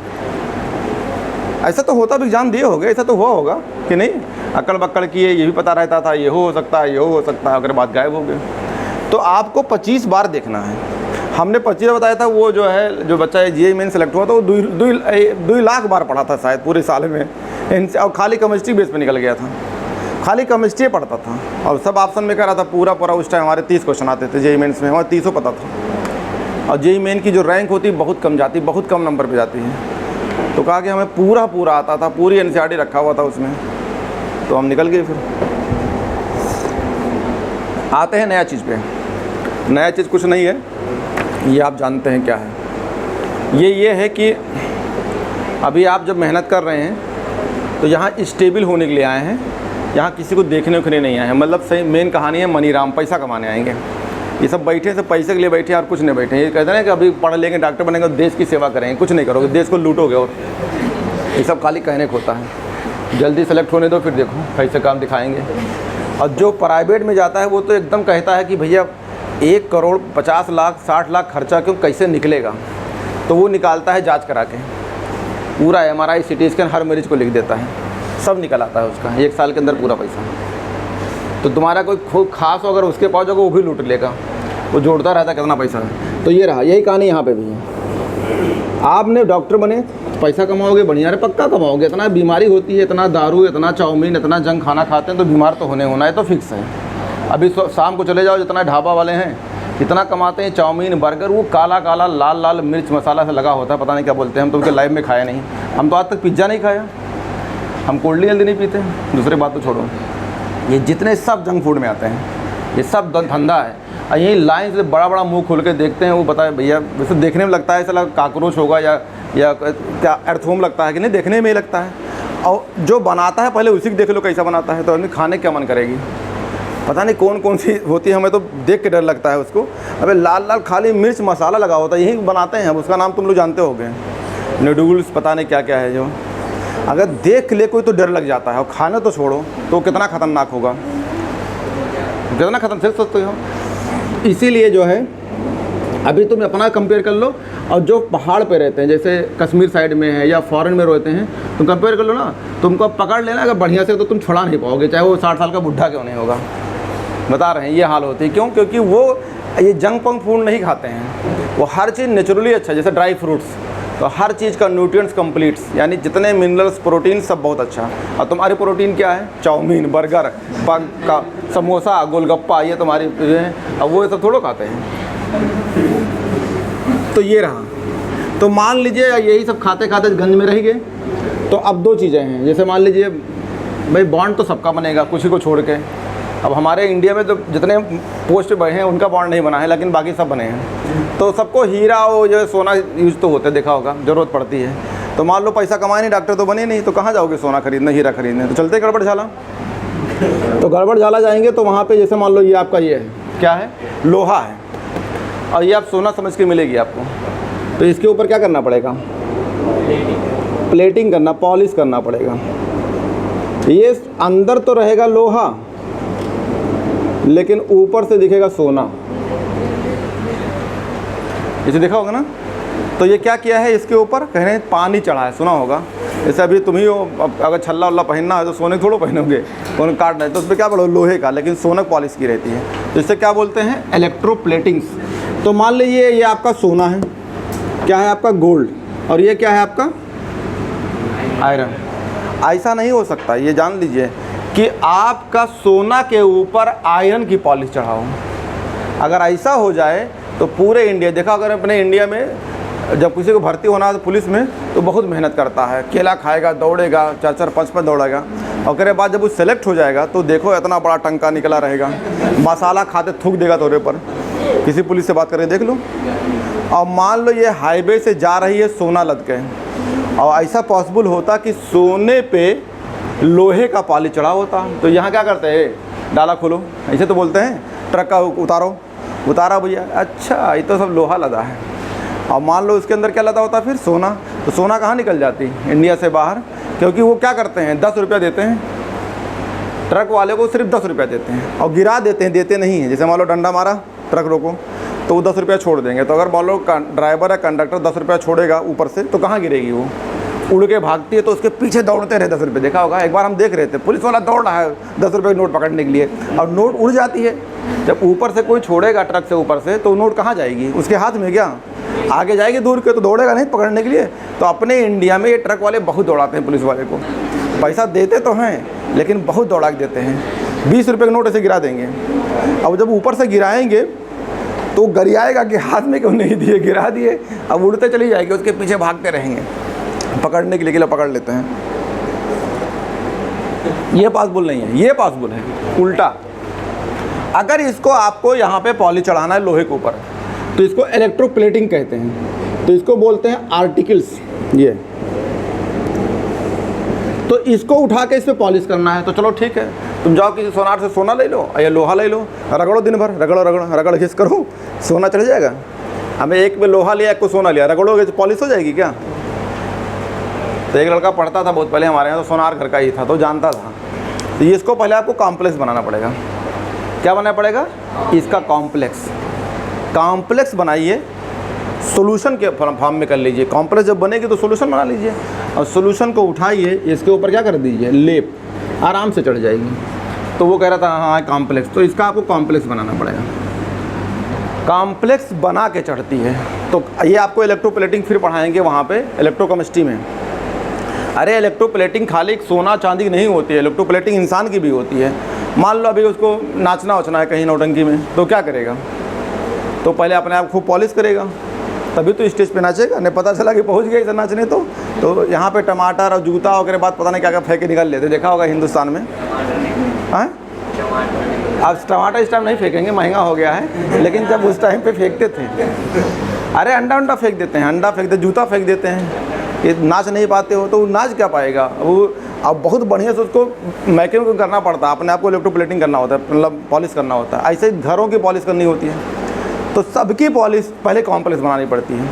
ऐसा तो होता भी, एग्जाम दिए होगे, ऐसा तो हुआ होगा कि नहीं? अक्कड़ बक्कड़ किए, ये भी पता रहता था, ये हो सकता है, ये हो सकता है, अगर बात गायब हो गए। तो आपको 25 बार देखना है। हमने 25 बताया था, वो जो है जो बच्चा GE मेन सेलेक्ट हुआ था, वो 2 लाख बार पढ़ा था शायद पूरे साल में, और खाली केमिस्ट्री बेस पे निकल गया था, खाली केमिस्ट्री पढ़ता था, और सब ऑप्शन में कह रहा था पूरा पूरा। उस टाइम हमारे 30 क्वेश्चन आते थे GE मेन्स में, हमारे 30 पता था, और GE मेन की जो रैंक होती बहुत कम जाती, बहुत कम नंबर पर जाती है। तो कहा कि हमें पूरा पूरा आता था, पूरी NCERT रखा हुआ था उसमें, तो हम निकल गए। फिर आते हैं नया चीज़ पे। नया चीज़ कुछ नहीं है, ये आप जानते हैं क्या है। ये है कि अभी आप जब मेहनत कर रहे हैं तो यहाँ स्टेबल होने के लिए आए हैं, यहाँ किसी को देखने उखने नहीं आए हैं। मतलब सही मेन कहानी है मनीराम, पैसा कमाने आएंगे। ये सब बैठे से पैसे के लिए बैठे और कुछ नहीं बैठे। ये कहते हैं कि अभी पढ़ लेंगे, डॉक्टर बनेंगे, देश की सेवा करेंगे, कुछ नहीं करोगे, देश को लूटोगे। और ये सब खाली कहने को होता है। जल्दी सेलेक्ट होने दो, फिर देखो कैसे काम दिखाएंगे। और जो प्राइवेट में जाता है वो तो एकदम कहता है कि भैया 1 करोड़ 50 लाख 60 लाख खर्चा क्यों, कैसे निकलेगा। तो वो निकालता है जांच करा के, पूरा MRI CT स्कैन हर मरीज को लिख देता है, सब निकल आता है उसका 1 साल के अंदर पूरा पैसा। तो तुम्हारा कोई खूब खास हो अगर उसके पास जाओगे वो भी लूट लेगा, वो जोड़ता रहता कितना पैसा है। तो ये रहा, यही कहानी यहाँ पे भी है। आपने डॉक्टर बने, पैसा कमाओगे बढ़िया रे, पक्का कमाओगे। इतना बीमारी होती है, इतना दारू, इतना चाउमीन, इतना जंक खाना खाते हैं तो बीमार तो होना है, तो फिक्स है। अभी शाम को चले जाओ, जितना ढाबा वाले हैं इतना कमाते हैं, चाउमीन बर्गर, वो काला काला लाल लाल मिर्च मसाला से लगा होता है, पता नहीं क्या बोलते हैं। हम तो उनके लाइफ में खाया नहीं, हम तो आज तक पिज्ज़ा नहीं खाया, हम कोल्ड ड्रिंक जल्दी नहीं पीते। दूसरी बात तो छोड़ो, ये जितने सब जंक फूड में आते हैं ये सब धंधा है। और यही लाइन से बड़ा बड़ा मुंह खोल के देखते हैं, वो बताए भैया, वैसे देखने में लगता है ऐसा काकरोच होगा या क्या अर्थवोम लगता है कि नहीं, देखने में ही लगता है। और जो बनाता है पहले उसी को देख लो कैसा बनाता है, तो आदमी खाने क्या मन करेगी। पता नहीं कौन कौन सी होती है, हमें तो देख के डर लगता है उसको। अबे लाल लाल खाली मिर्च मसाला लगा होता है, यही बनाते हैं, उसका नाम तुम लोग जानते होगे, नूडल्स पता नहीं क्या क्या है। जो अगर देख ले कोई तो डर लग जाता है, और खाना तो छोड़ो तो कितना ख़तरनाक होगा, कितना खतरनाक सोच सकते हो। इसीलिए जो है अभी तुम अपना कंपेयर कर लो, और जो पहाड़ पे रहते हैं जैसे कश्मीर साइड में है या फॉरेन में रहते हैं, तुम कंपेयर कर लो ना, तुमको पकड़ लेना अगर बढ़िया से तो तुम छुड़ा नहीं पाओगे, चाहे वो 60 साल का बुढ़ा क्यों नहीं होगा। बता रहे हैं ये हाल होती है। क्यों? क्योंकि वो ये जंक पंक फूड नहीं खाते हैं, वो हर चीज़ नेचुरली अच्छा, जैसे ड्राई फ्रूट्स, तो हर चीज़ का न्यूट्रिएंट्स कंप्लीट्स, यानी जितने मिनरल्स प्रोटीन सब बहुत अच्छा। और तुम्हारी प्रोटीन क्या है? चाउमीन, बर्गर, पग का समोसा, गोलगप्पा, ये तुम्हारी है। अब वो सब थोड़ा खाते हैं। तो ये रहा, तो मान लीजिए यही सब खाते खाते गंज में रह गए। तो अब 2 चीज़ें हैं, जैसे मान लीजिए भाई बॉन्ड तो सबका बनेगा किसी को छोड़ के। अब हमारे इंडिया में तो जितने पोस्ट बने हैं उनका बॉन्ड नहीं बना है, लेकिन बाकी सब बने हैं। तो सबको हीरा और जो सोना यूज तो होते, देखा होगा, ज़रूरत पड़ती है। तो मान लो पैसा कमाए नहीं, डॉक्टर तो बने नहीं, तो कहाँ जाओगे सोना खरीदने, हीरा खरीदने? तो चलते गड़बड़ झाला। तो गड़बड़ झाला जाएंगे तो वहाँ पे जैसे मान लो ये आपका ये है, क्या है? लोहा है, और ये आप सोना समझ के मिलेगी आपको। तो इसके ऊपर क्या करना पड़ेगा? प्लेटिंग करना, पॉलिश करना पड़ेगा। ये अंदर तो रहेगा लोहा, लेकिन ऊपर से दिखेगा सोना। इसे देखा होगा ना। तो ये क्या किया है, इसके ऊपर कह रहे हैं पानी चढ़ा है, सुना होगा। जैसे अभी तुम ही हो, अगर छल्ला वल्ला पहनना है तो सोने थोड़ा पहनोगे, कौन काटना है तो उस पर क्या बोलो, लोहे का, लेकिन सोना पॉलिश की रहती है। तो इससे क्या बोलते हैं? इलेक्ट्रोप्लेटिंग्स। तो मान लीजिए ये आपका सोना है, क्या है आपका? गोल्ड। और ये क्या है आपका? आयरन। ऐसा नहीं हो सकता, ये जान लीजिए कि आपका सोना के ऊपर आयरन की पॉलिश चढ़ाओ। अगर ऐसा हो जाए तो पूरे इंडिया, देखा अगर अपने इंडिया में जब किसी को भर्ती होना है तो पुलिस में, तो बहुत मेहनत करता है, केला खाएगा, दौड़ेगा, 4-4 5-5 दौड़ेगा, और उसके बाद जब वो सेलेक्ट हो जाएगा तो देखो इतना बड़ा टंका निकला रहेगा, मसाला खाते थूक देगा तोरे पर। किसी पुलिस से बात करके देख लो। और मान लो ये हाईवे से जा रही है सोना लद के, और ऐसा पॉसिबल होता कि सोने पे लोहे का पॉलिश चढ़ा होता, तो यहाँ क्या करते हैं? डाला खोलो, ऐसे तो बोलते हैं, ट्रक का उतारो, उतारा भैया, अच्छा ये तो सब लोहा लदा है। और मान लो इसके अंदर क्या लदा होता? फिर सोना। तो सोना कहाँ निकल जाती? इंडिया से बाहर। क्योंकि वो क्या करते हैं? 10 रुपया देते हैं ट्रक वाले को, सिर्फ 10 रुपया देते हैं, और गिरा देते हैं, देते नहीं हैं। जैसे मान लो डंडा मारा, ट्रक रोको, तो वो 10 रुपया छोड़ देंगे। तो अगर मान लो ड्राइवर या कंडक्टर 10 रुपया छोड़ेगा ऊपर से, तो कहाँ गिरेगी? वो उड़ के भागती है, तो उसके पीछे दौड़ते रहे 10 रुपये। देखा होगा, एक बार हम देख रहे थे, पुलिस वाला दौड़ रहा है 10 रुपये नोट पकड़ने के लिए, और नोट उड़ जाती है। जब ऊपर से कोई छोड़ेगा ट्रक से ऊपर से, तो नोट कहाँ जाएगी? उसके हाथ में क्या आगे जाएगी दूर के, तो दौड़ेगा नहीं पकड़ने के लिए। तो अपने इंडिया में ये ट्रक वाले बहुत दौड़ाते हैं पुलिस वाले को, पैसा देते तो हैं लेकिन बहुत दौड़ा के देते हैं। 20 रुपये का नोट ऐसे गिरा देंगे, अब जब ऊपर से गिराएंगे तो गरियाएगा कि हाथ में क्यों नहीं दिए, गिरा दिए। अब उड़ते चली जाएगी, उसके पीछे भागते रहेंगे पकड़ने के लिए, पकड़ लेते हैं। ये पॉसिबल नहीं है, ये पॉसिबल है उल्टा। अगर इसको आपको यहाँ पे पॉलिश चढ़ाना है लोहे के ऊपर, तो इसको इलेक्ट्रोप्लेटिंग कहते हैं। तो इसको बोलते हैं आर्टिकल्स। ये तो इसको उठा के इस पर पॉलिश करना है, तो चलो ठीक है, तुम जाओ किसी सोनार से सोना ले लो या लोहा ले लो, रगड़ो दिन भर, रगड़ो रगड़ो रगड़ घिस करो, सोना चढ़ जाएगा। हमें एक में लोहा लिया, एक को सोना लिया, रगड़ोगे तो पॉलिश हो जाएगी क्या? तो एक लड़का पढ़ता था बहुत पहले हमारे यहाँ, तो सोनार घर का ही था, तो जानता था। तो ये इसको पहले आपको कॉम्प्लेक्स बनाना पड़ेगा। क्या बनाना पड़ेगा? इसका कॉम्प्लेक्स बनाइए, सोल्यूशन के फॉर्म में कर लीजिए। कॉम्प्लेक्स जब बनेगी तो सोल्यूशन बना लीजिए, और सोल्यूशन को उठाइए, इसके ऊपर क्या कर दीजिए, लेप, आराम से चढ़ जाएगी। तो वो कह रहा था हाँ कॉम्प्लेक्स, तो इसका आपको कॉम्प्लेक्स बनाना पड़ेगा। कॉम्प्लेक्स बना के चढ़ती है। तो ये आपको इलेक्ट्रोप्लेटिंग फिर पढ़ाएंगे वहाँ पे इलेक्ट्रोकेमिस्ट्री में। अरे इलेक्ट्रोप्लेटिंग खाली सोना चांदी नहीं होती है, इलेक्ट्रोप्लेटिंग इंसान की भी होती है। मान लो अभी उसको नाचना वचना है कहीं नौटंकी में, तो क्या करेगा, तो पहले अपने आप खूब पॉलिश करेगा, तभी तो स्टेज पे नाचेगा। नहीं पता चला कि पहुंच गए इधर नाचने, तो यहाँ पे टमाटर और जूता वगैरह बाद पता नहीं क्या क्या फेंक के निकल लेते, देखा होगा हिंदुस्तान में। हाँ अब टमाटर इस टाइम नहीं फेंकेंगे, महंगा हो गया है, लेकिन जब उस टाइम पे फेंकते थे, अरे अंडा फेंक देते हैं, अंडा फेंक देते, जूता फेंक देते हैं। ये नाच नहीं पाते हो तो वो नाच क्या पाएगा। वो अब बहुत बढ़िया से उसको मैकेनिक करना पड़ता है, अपने आप को इलेक्ट्रोप्लेटिंग करना होता है, मतलब पॉलिश करना होता है। ऐसे घरों की पॉलिश करनी होती है, तो सबकी पॉलिश पहले कॉम्प्लेक्स बनानी पड़ती है।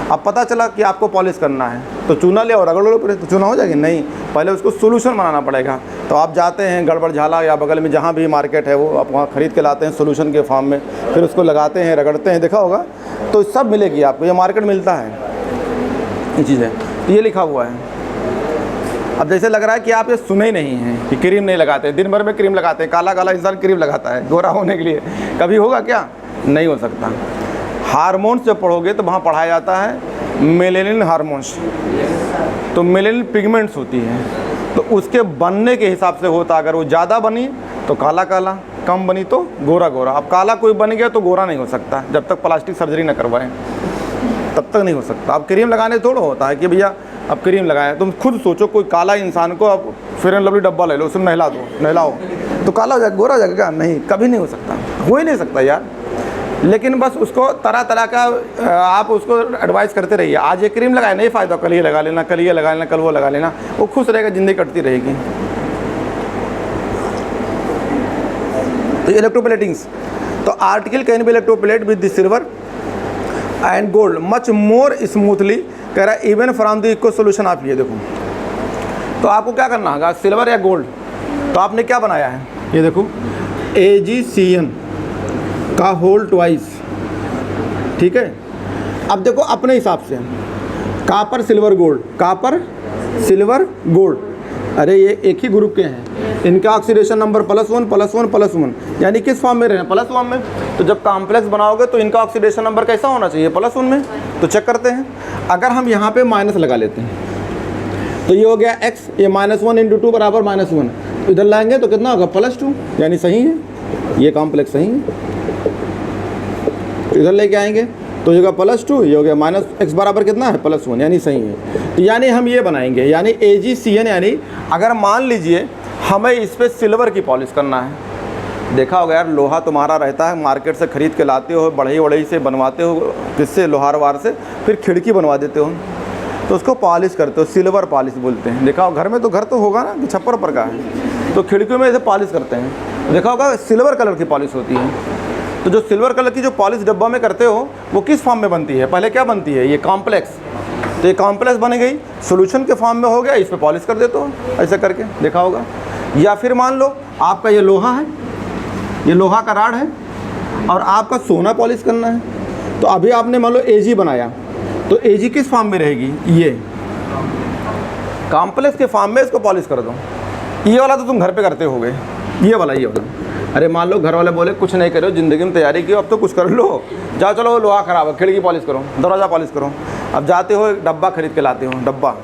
अब पता चला कि आपको पॉलिश करना है तो चूना ले और रगड़ लो, तो चूना हो जाएगी, नहीं, पहले उसको सोल्यूशन बनाना पड़ेगा। तो आप जाते हैं गड़बड़ झाला या बगल में जहाँ भी मार्केट है वो आप वहाँ ख़रीद के लाते हैं सोल्यूशन के फॉर्म में, फिर उसको लगाते हैं, रगड़ते हैं, देखा होगा, तो सब मिलेगी आपको, ये मार्केट मिलता है ये चीज़ें। तो ये लिखा हुआ है। अब जैसे लग रहा है कि आप ये सुने ही नहीं हैं कि क्रीम नहीं लगाते, दिन भर में क्रीम लगाते हैं, काला काला इंसान क्रीम लगाता है गोरा होने के लिए, कभी होगा क्या, नहीं हो सकता। हार्मोन्स जब पढ़ोगे तो वहाँ पढ़ाया जाता है मेलेनिन हार्मोन्स, तो मेलेनिन पिगमेंट्स होती है, तो उसके बनने के हिसाब से होता, अगर वो ज़्यादा बनी तो काला काला, कम बनी तो गोरा गोरा। अब काला कोई बन गया तो गोरा नहीं हो सकता, जब तक प्लास्टिक सर्जरी न करवाएं तब तक नहीं हो सकता। अब क्रीम लगाने थोड़ा होता है कि भैया अब क्रीम लगाया, तुम खुद सोचो कोई काला इंसान को अब फेयर एंड लवली डब्बा ले लो, उसमें नहला दो, नहलाओ तो काला हो जाएगा, गोरा हो जाएगा, नहीं, कभी नहीं हो सकता, हो ही नहीं सकता यार। लेकिन बस उसको तरह तरह का आप उसको एडवाइस करते रहिए, आज ये क्रीम लगाए नहीं फ़ायदा, कल ये लगा लेना, कल ये लगा लेना, कल वो लगा लेना, वो खुश रहेगा, ज़िंदगी कटती रहेगी। तो इलेक्ट्रोप्लेटिंग्स, तो article can be electroplate with the silver and gold much more smoothly, कह रहा है even from the equal solution. आप ये देखो, तो आपको क्या करना होगा, सिल्वर या गोल्ड, तो आपने क्या बनाया है, ये देखो AgCN का होल ट्वाइस, ठीक है। अब देखो अपने हिसाब से copper silver gold, copper silver gold, अरे ये एक ही ग्रुप के हैं, इनका ऑक्सीडेशन नंबर +1 यानी किस फॉर्म में रहे, +1 में। तो जब कॉम्प्लेक्स बनाओगे तो इनका ऑक्सीडेशन नंबर कैसा होना चाहिए, +1 में। तो चेक करते हैं, अगर हम यहाँ पे माइनस लगा लेते हैं तो ये हो गया x, ये -1 × 2 बराबर -1, तो इधर लाएंगे तो कितना होगा, +2, यानी सही है, ये कॉम्प्लेक्स सही है। तो इधर लेके आएंगे तो ये होगा +2, ये हो गया -x बराबर कितना है, +1, यानी सही है। तो यानी हम ये बनाएंगे, यानी AgCN, यानी अगर मान लीजिए हमें इस पर सिल्वर की पॉलिश करना है, देखा होगा यार, लोहा तुम्हारा रहता है, मार्केट से ख़रीद के लाते हो, बढ़ई वढ़ई से बनवाते हो, जिससे लोहार वार से फिर खिड़की बनवा देते हो, तो उसको पॉलिश करते हो, सिल्वर पॉलिश बोलते हैं। देखा हो घर में, तो घर तो होगा ना कि छप्पर पर का है, तो खिड़कियों में ऐसे पॉलिश करते हैं, देखा होगा सिल्वर कलर की पॉलिश होती है। तो जो सिल्वर कलर की जो पॉलिश डब्बा में करते हो वो किस फॉर्म में बनती है, पहले क्या बनती है, ये कॉम्प्लेक्स, तो ये कॉम्प्लेक्स बन गई, सोल्यूशन के फॉर्म में हो गया, इस पर पॉलिश कर देते हो ऐसा करके, देखा होगा। या फिर मान लो आपका ये लोहा है, ये लोहा का राड है, और आपका सोना पॉलिश करना है, तो अभी आपने मान लो Ag बनाया, तो Ag किस फॉर्म में रहेगी, ये कॉम्प्लेक्स के फॉर्म में इसको पॉलिश कर दो। ये वाला तो तुम घर पे करते होगे, ये वाला। अरे मान लो घर वाले बोले कुछ नहीं करो, ज़िंदगी में तैयारी की, अब तो कुछ कर लो, जाओ चलो लोहा ख़राब है, खिड़की पॉलिश करो, दरवाज़ा पॉलिश करो। अब जाते हो एक डब्बा खरीद के लाते हो, डब्बा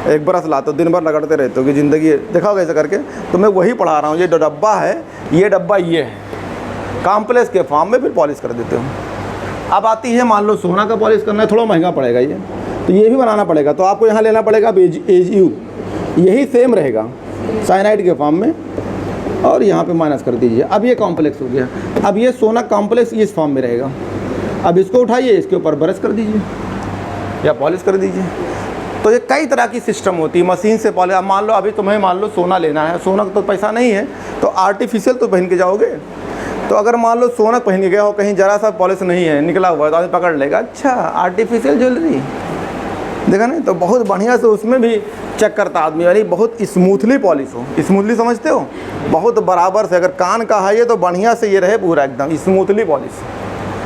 एक बरस लाते हो, दिन भर रगड़ते रहते हो कि ज़िंदगी, देखा होगा ऐसे करके। तो मैं वही पढ़ा रहा हूँ, ये जो डब्बा है, ये डब्बा ये है, कॉम्प्लेक्स के फॉर्म में फिर पॉलिश कर देते हो। अब आती है मान लो सोना का पॉलिश करना है, थोड़ा महंगा पड़ेगा ये, तो ये भी बनाना पड़ेगा, तो आपको यहाँ लेना पड़ेगा Ag, यही सेम रहेगा साइनाइड के फॉर्म में, और यहाँ पे माइनस कर दीजिए। अब ये कॉम्प्लेक्स हो गया, अब ये सोना कॉम्प्लेक्स इस फॉर्म में रहेगा। अब इसको उठाइए, इसके ऊपर ब्रश कर दीजिए या पॉलिश कर दीजिए। तो ये कई तरह की सिस्टम होती है, मशीन से पॉलिश। अब मान लो अभी तुम्हें मान लो सोना लेना है, सोना का तो पैसा नहीं है, तो आर्टिफिशियल तो पहन के जाओगे। तो अगर मान लो सोना पहन के गया हो, कहीं जरा सा पॉलिश नहीं है, निकला हुआ है, तो आदमी पकड़ लेगा, अच्छा आर्टिफिशियल ज्वेलरी, देखा नहीं, तो बहुत बढ़िया से उसमें भी चेक करता आदमी, यानी बहुत स्मूथली पॉलिश हो। स्मूथली समझते हो, बहुत बराबर से, अगर कान का है ये तो बढ़िया से ये रहे पूरा एकदम स्मूथली पॉलिश,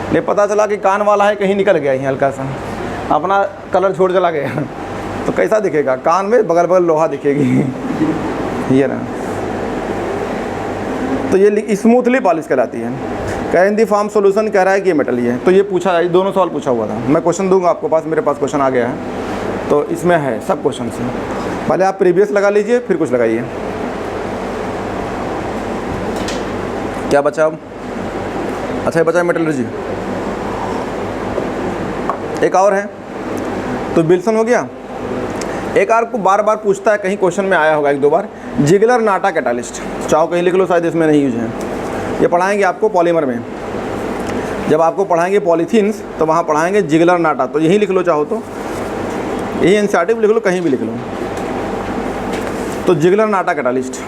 नहीं पता चला कि कान वाला है, कहीं निकल गया ही हल्का सा, अपना कलर छोड़ चला गया तो कैसा दिखेगा? कान में बगल बगल लोहा दिखेगी ये ना। तो ये स्मूथली पॉलिश कहलाती है। कैन दी फार्म सोल्यूशन कह रहा है कि ये मेटल ही है। तो ये पूछा, ये दोनों सवाल पूछा हुआ था। मैं क्वेश्चन दूंगा आपको पास, मेरे पास क्वेश्चन आ गया है तो इसमें है सब क्वेश्चन से। पहले आप प्रीवियस लगा लीजिए फिर कुछ लगाइए। क्या बचा अब? अच्छा ये बचा है मेटलर्जी। एक और है तो विल्सन हो गया। एक आपको बार बार पूछता है, कहीं क्वेश्चन में आया होगा एक दो बार, जिगलर नाटा कैटालिस्ट। चाहो कहीं लिख लो, शायद इसमें नहीं यूज है। ये पढ़ाएंगे आपको पॉलीमर में, जब आपको पढ़ाएंगे पॉलीथीन्स तो वहाँ पढ़ाएंगे जिगलर नाटा, तो यहीं लिख लो, चाहो तो यही एनसीईआरटी में लिख लो, कहीं भी लिख लो। तो जिगलर नाटा कैटालिस्ट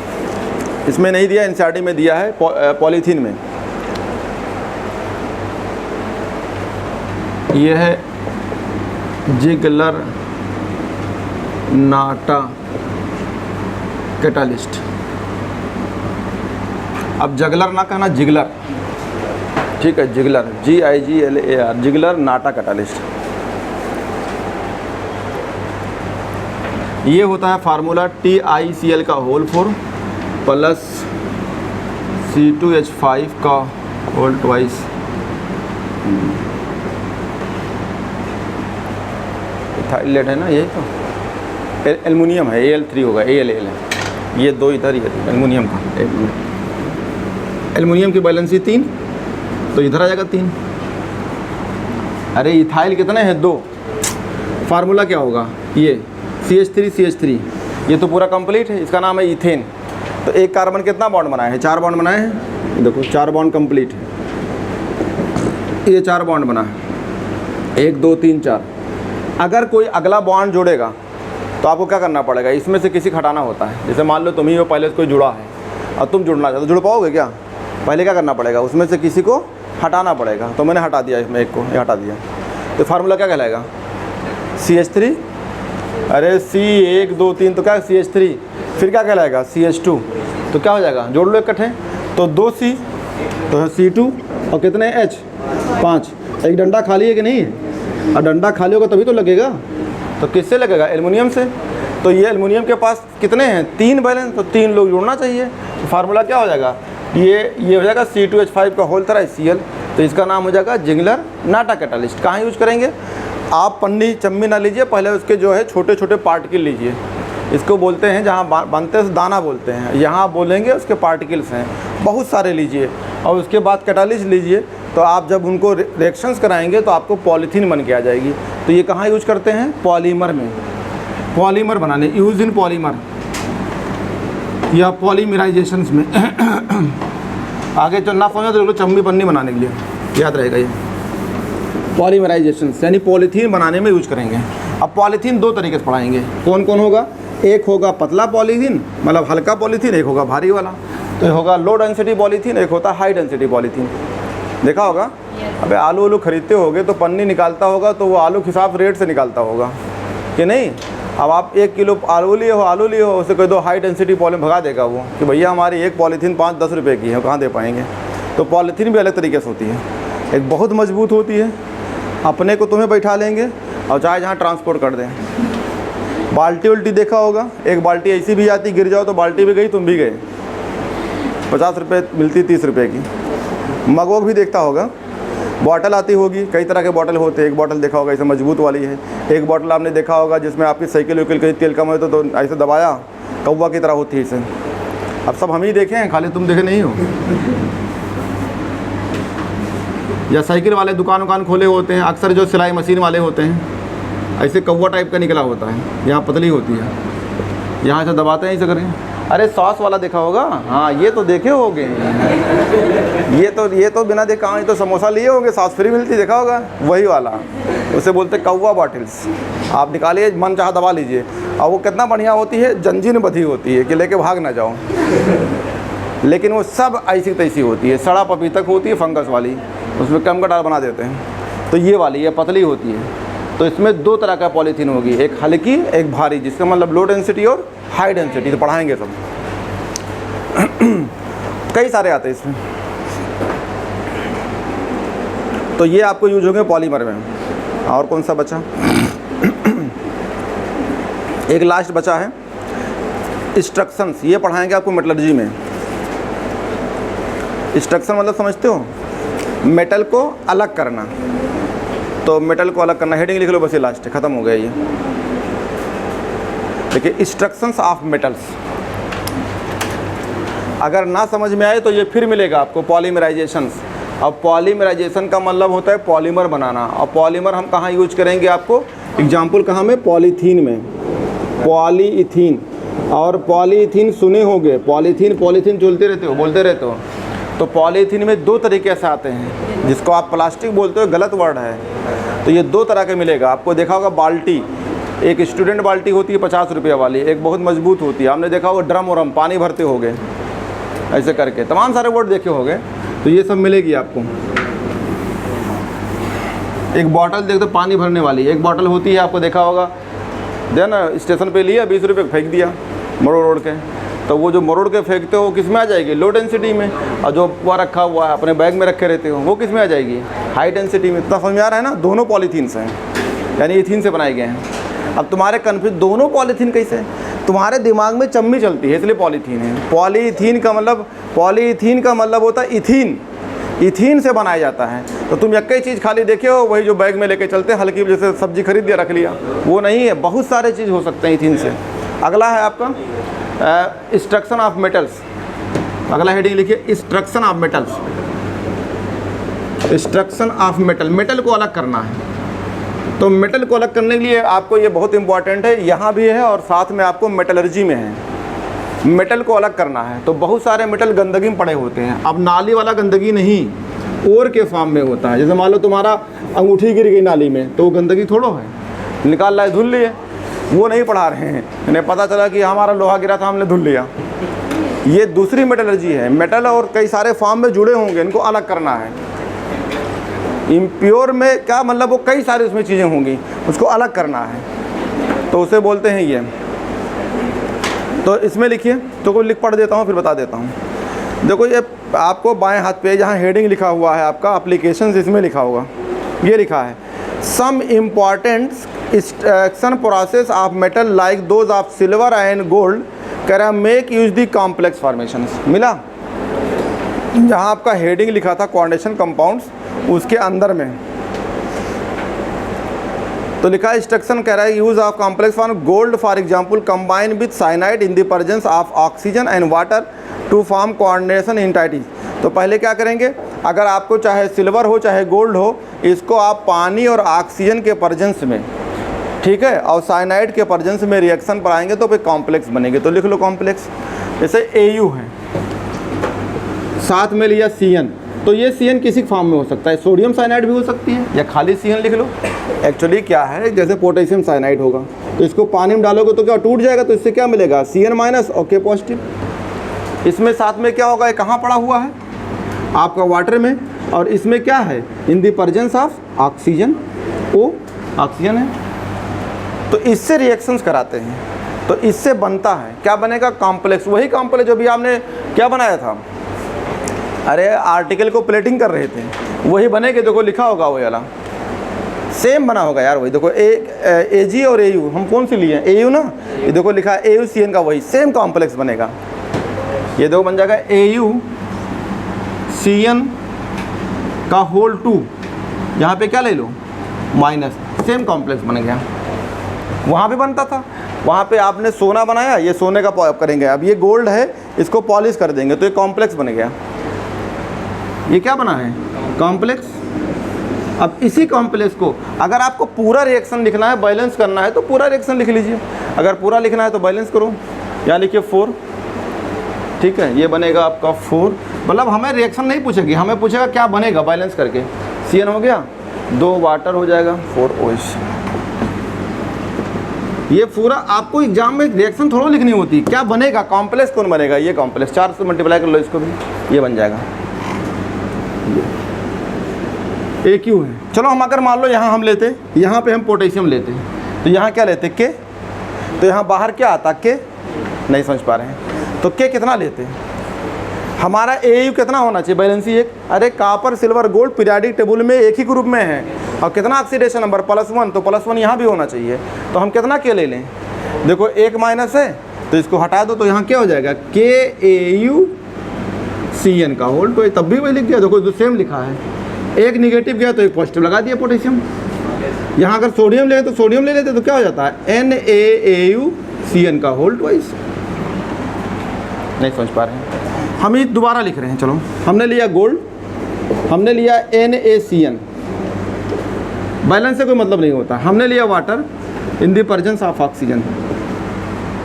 इसमें नहीं दिया, एनसीईआरटी में दिया है पॉलीथीन में। ये है जिगलर नाटा कैटालिस्ट। अब जगलर ना कहना, जिगलर, ठीक है, Ziegler, GIGLAR, Ziegler Natta catalyst. ये होता है फार्मूला TiCl का होल 4 प्लस C2H5 का होल ट्वाइस। इथाइलेट है ना, यही तो एल्युमिनियम है, Al3 होगा, Al है, ये दो इधर ही है एल्युमिनियम का। एल्युमिनियम की बैलेंसी 3 तो इधर आ जाएगा 3। अरे इथाइल कितने हैं? 2। फार्मूला क्या होगा? ये CH3 ये तो पूरा कंप्लीट है, इसका नाम है इथेन। तो एक कार्बन कितना बॉन्ड बनाए हैं? 4 बॉन्ड बनाए हैं, देखो 4 बॉन्ड कंप्लीट है। ये 4 बॉन्ड बना है, 1 2 3 4। अगर कोई अगला बॉन्ड जोड़ेगा तो आपको क्या करना पड़ेगा? इसमें से किसी को हटाना होता है। जैसे मान लो तुम ही हो, पहले से कोई जुड़ा है और तुम जुड़ना चाहते हो, जुड़ पाओगे क्या? पहले क्या करना पड़ेगा? उसमें से किसी को हटाना पड़ेगा। तो मैंने हटा दिया, इसमें एक को ये हटा दिया। तो फार्मूला क्या कहलाएगा? CH3, अरे C1 2 3 तो क्या CH3, फिर क्या कहलाएगा? CH2। तो क्या हो जाएगा? जोड़ लो इकट्ठे, तो 2C तो है C2 और कितने H? 5। एक डंडा खाली है कि नहीं है? और डंडा खाली होगा तभी तो लगेगा। तो किससे लगेगा? एल्युमिनियम से। तो ये एल्युमिनियम के पास कितने हैं? 3 बैलेंस, तो 3 लोग जोड़ना चाहिए। तो फार्मूला क्या हो जाएगा? ये हो जाएगा C2H5 का होल तरह Cl। तो इसका नाम हो जाएगा जिगलर नाटा कैटालिस्ट। कहाँ यूज करेंगे? आप पन्नी चम्मी ना लीजिए, पहले उसके जो है छोटे छोटे पार्टिकल लीजिए। इसको बोलते हैं, जहाँ बनते हैं दाना बोलते हैं, यहाँ बोलेंगे उसके पार्टिकल्स हैं, बहुत सारे लीजिए। और उसके बाद कैटालिस्ट लीजिए। तो आप जब उनको रिएक्शंस कराएंगे तो आपको पॉलीथीन बन के आ जाएगी। तो ये कहाँ यूज करते हैं? पॉलीमर में, पॉलीमर बनाने, यूज इन पॉलीमर या पॉलीमराइजेशंस में। आगे जो ना समझो तो चम्मी पन्नी बनाने के लिए याद रहेगा ये पॉलीमराइजेशंस, यानी पॉलीथीन बनाने में यूज करेंगे। अब पॉलीथीन 2 तरीके से पढ़ाएंगे। कौन कौन होगा? एक होगा पतला पॉलीथीन, मतलब हल्का पॉलीथीन, एक होगा भारी वाला। तो ये होगा लो डेंसिटी पॉलीथीन, एक होता है हाई डेंसिटी पॉलीथीन। देखा होगा? अबे आलू खरीदते होगे तो पन्नी निकालता होगा तो वो आलू के हिसाब रेट से निकालता होगा कि नहीं? अब आप 1 किलो आलू लिए हो, उसे कह दो हाई डेंसिटी पॉलीथीन, भगा देगा वो कि भैया हमारी एक पॉलीथीन 5-10 रुपये की है, कहाँ दे पाएंगे। तो पॉलीथीन भी अलग तरीके से होती है। एक बहुत मजबूत होती है, अपने को तुम्हें बैठा लेंगे और चाहे जहाँ ट्रांसपोर्ट कर दें। बाल्टी उल्टी देखा होगा, एक बाल्टी ऐसी भी आती, गिर जाओ तो बाल्टी भी गई, तुम भी गए। 50 रुपये मिलती, 30 रुपये की। मग वग भी देखता होगा, बॉटल आती होगी, कई तरह के बॉटल होते हैं। एक बॉटल देखा होगा ऐसे मजबूत वाली है, एक बॉटल आपने देखा होगा जिसमें आपकी साइकिल वाइकिल कहीं तेल कम हो तो ऐसे दबाया कौवा की तरह होती है इसे। अब सब हम ही देखे हैं, खाली तुम देखे नहीं हो। या साइकिल वाले दुकान खोले होते हैं, अक्सर जो सिलाई मशीन वाले होते हैं, ऐसे कौवा टाइप का निकला होता है, यहाँ पतली होती है, यहाँ से दबाते हैं ऐसे करें। अरे सॉस वाला देखा होगा, हाँ ये तो देखे होगे। ये तो बिना देखा, ये तो समोसा लिए होंगे, सॉस फ्री मिलती, देखा होगा, वही वाला। उसे बोलते कौवा बॉटल्स। आप निकालिए, मन चाहा दबा लीजिए। और वो कितना बढ़िया होती है, जंजीर बधी होती है कि लेके भाग ना जाओ। लेकिन वो सब ऐसी तैसी होती है, सड़ा पपीतक होती है, फंगस वाली, उसमें कम का डाल बना देते हैं। तो ये वाली ये पतली होती है। तो इसमें 2 तरह का पॉलीथीन होगी, एक हल्की एक भारी, जिसका मतलब लो डेंसिटी और हाई डेंसिटी। तो पढ़ाएंगे सब। कई सारे आते हैं इसमें। तो ये आपको यूज होंगे पॉलीमर में। और कौन सा बचा? एक लास्ट बचा है इंस्ट्रक्शंस, ये पढ़ाएंगे आपको मेटलर्जी में। इंस्ट्रक्शन मतलब समझते हो? मेटल को अलग करना। तो मेटल को अलग करना, हेडिंग लिख लो बस, ये लास्ट है, ख़त्म हो गया ये। देखिए इंस्ट्रक्शंस ऑफ मेटल्स, अगर ना समझ में आए तो ये फिर मिलेगा आपको पॉलीमराइजेशंस। अब पॉलीमराइजेशन का मतलब होता है पॉलीमर बनाना। और पॉलीमर हम कहाँ यूज करेंगे आपको? एग्जाम्पल कहाँ में? पॉलीथीन में, पॉलीइथीन। और पॉलीइथीन सुने होंगे, पॉलीथीन पॉलीथीन चलते रहते हो, बोलते रहते हो। तो पॉलीथीन में दो तरीके से आते हैं, जिसको आप प्लास्टिक बोलते हो गलत वर्ड है। तो ये दो तरह के मिलेगा आपको। देखा होगा बाल्टी, एक स्टूडेंट बाल्टी होती है 50 रुपये वाली, एक बहुत मजबूत होती है। आपने देखा होगा ड्रम वरम पानी भरते होगे ऐसे करके, तमाम सारे वर्ड देखे होंगे। तो ये सब मिलेगी आपको। एक बॉटल देख दो पानी भरने वाली, एक बॉटल होती है, आपको देखा होगा, दे ना स्टेशन पे लिया 20 रुपये फेंक दिया मरोड़ के। तो वो जो मरोड़ के फेंकते हो वो किस में आ जाएगी? लो डेंसिटी में। और जो वहाँ रखा हुआ है अपने बैग में रखे रहते हो वो किस में आ जाएगी? हाई डेंसिटी में। इतना समझ में आ रहा है ना? दोनों पॉलीथीन से हैं, यानी इथीन से बनाए गए हैं। अब तुम्हारे कन्फ्यूज, दोनों पॉलीथीन कैसे? तुम्हारे दिमाग में चम्मी चलती है इसलिए पॉलीथीन है। पॉलीथीन का मतलब होता है इथीन, इथीन से बनाया जाता है। तो तुम एक ही चीज़ खाली देखे हो, वही जो बैग में लेके चलते हैं हल्की, जैसे सब्जी खरीद दिया रख लिया, वो नहीं है। बहुत सारे चीज़ हो सकते हैं इथीन से। अगला है आपका इंस्ट्रक्शन ऑफ मेटल्स। अगला हेडिंग लिखिए instruction of metals. Instruction of metal, metal को अलग करना है। तो मेटल को अलग करने के लिए आपको ये बहुत इंपॉर्टेंट है, यहाँ भी है और साथ में आपको मेटलर्जी में है। मेटल को अलग करना है। तो बहुत सारे मेटल गंदगी में पड़े होते हैं। अब नाली वाला गंदगी नहीं, ओर के फॉर्म में होता है। जैसे मान लो तुम्हारा अंगूठी गिर गई नाली में, तो वो गंदगी थोड़ो है, निकाल लाए धुल लिए। वो नहीं पढ़ा रहे हैं, इन्हें पता चला कि हमारा लोहा गिरा था, हमने धुल लिया। ये दूसरी मेटलर्जी है। मेटल और कई सारे फॉर्म में जुड़े होंगे, इनको अलग करना है। इम्प्योर में क्या मतलब? वो कई सारी उसमें चीज़ें होंगी, उसको अलग करना है, तो उसे बोलते हैं ये। तो इसमें लिखिए, तो कोई लिख पढ़ देता हूँ फिर बता देता हूँ। देखो ये आपको बाएं हाथ पे जहाँ हेडिंग लिखा हुआ है आपका एप्लीकेशंस, इसमें लिखा होगा, ये लिखा है some important extraction process of metal like those of silver and gold can make use the complex formations. मिला? जहाँ आपका हेडिंग लिखा था कोऑर्डिनेशन कंपाउंड्स, उसके अंदर में तो लिखा है इंस्ट्रक्शन कह रहा है use of complex form gold for example combine with cyanide in the presence of oxygen and water to form coordination entities. तो पहले क्या करेंगे? अगर आपको चाहे सिल्वर हो चाहे गोल्ड हो, इसको आप पानी और ऑक्सीजन के प्रेजेंस में, ठीक है, और साइनाइड के प्रेजेंस में रिएक्शन पर आएंगे तो फिर कॉम्प्लेक्स बनेंगे। तो लिख लो कॉम्प्लेक्स। जैसे AU है, साथ में लिया CN, तो ये CN किसी फॉर्म में हो सकता है, सोडियम साइनाइड भी हो सकती है, या खाली CN लिख लो। एक्चुअली क्या है, जैसे पोटेशियम साइनाइड होगा तो इसको पानी में डालोगे तो क्या टूट जाएगा, तो इससे क्या मिलेगा? CN माइनस और K पॉजिटिव। इसमें साथ में क्या होगा? ये कहाँ पड़ा हुआ है? आपका वाटर में। और इसमें क्या है? In the presence of oxygen, O oxygen है। तो इससे रिएक्शंस कराते हैं, तो इससे बनता है क्या बनेगा? कॉम्प्लेक्स। वही कॉम्प्लेक्स जो भी आपने क्या बनाया था, अरे आर्टिकल को प्लेटिंग कर रहे थे, वही बनेगा। देखो लिखा होगा वही वाला, सेम बना होगा यार वही। देखो AG और AU हम कौन सी लिए? AU ना, ये देखो लिखा है AuCN का, वही सेम कॉम्प्लेक्स बनेगा। ये देखो बन जाएगा AuCN का होल 2, यहाँ पे क्या ले लो? माइनस, सेम कॉम्प्लेक्स बन गया। वहाँ पे बनता था, वहाँ पे आपने सोना बनाया, ये सोने का करेंगे। अब ये गोल्ड है, इसको पॉलिश कर देंगे तो ये कॉम्प्लेक्स बन गया। ये क्या बना है? कॉम्प्लेक्स। अब इसी कॉम्प्लेक्स को अगर आपको पूरा रिएक्शन लिखना है, बैलेंस करना है, तो पूरा रिएक्शन लिख लीजिए। अगर पूरा लिखना है तो बैलेंस करो, यहाँ लिखिए 4, ठीक है, ये बनेगा आपका 4। मतलब हमें रिएक्शन नहीं पूछेगी, हमें पूछेगा क्या बनेगा बैलेंस करके। CN हो गया, 2 वाटर हो जाएगा, 4 OH। ये पूरा आपको एग्जाम में रिएक्शन थोड़ा लिखनी होती, क्या बनेगा, कॉम्प्लेक्स कौन बनेगा? ये कॉम्प्लेक्स, 4 से मल्टीप्लाई कर लो इसको भी, ये बन जाएगा। AQ है। चलो हम अगर मान लो यहाँ हम लेते, यहाँ पे हम पोटेशियम लेते, तो यहाँ क्या लेते? K। तो यहाँ बाहर क्या आता? K। नहीं समझ पा रहे हैं, तो K कितना लेते? हमारा AU कितना होना चाहिए बैलेंसी एक, अरे copper silver gold periodic table में एक ही ग्रुप में है और कितना ऑक्सीडेशन नंबर +1, तो +1 यहाँ भी होना चाहिए। तो हम कितना के ले लें, देखो एक माइनस है तो इसको हटा दो, तो यहाँ क्या हो जाएगा KAuCN का होल, तो तब भी वही लिख दिया, देखो जो सेम लिखा है, एक निगेटिव गया तो एक पॉजिटिव लगा दिया पोटेशियम। यहाँ अगर सोडियम ले तो सोडियम ले लेते तो क्या हो जाता है NaAuCN का होल ट्वाइस। नहीं समझ पा रहे हैं, हम ये दोबारा लिख रहे हैं। चलो हमने लिया गोल्ड, हमने लिया NaCN, बैलेंस से कोई मतलब नहीं होता। हमने लिया water in the presence of oxygen.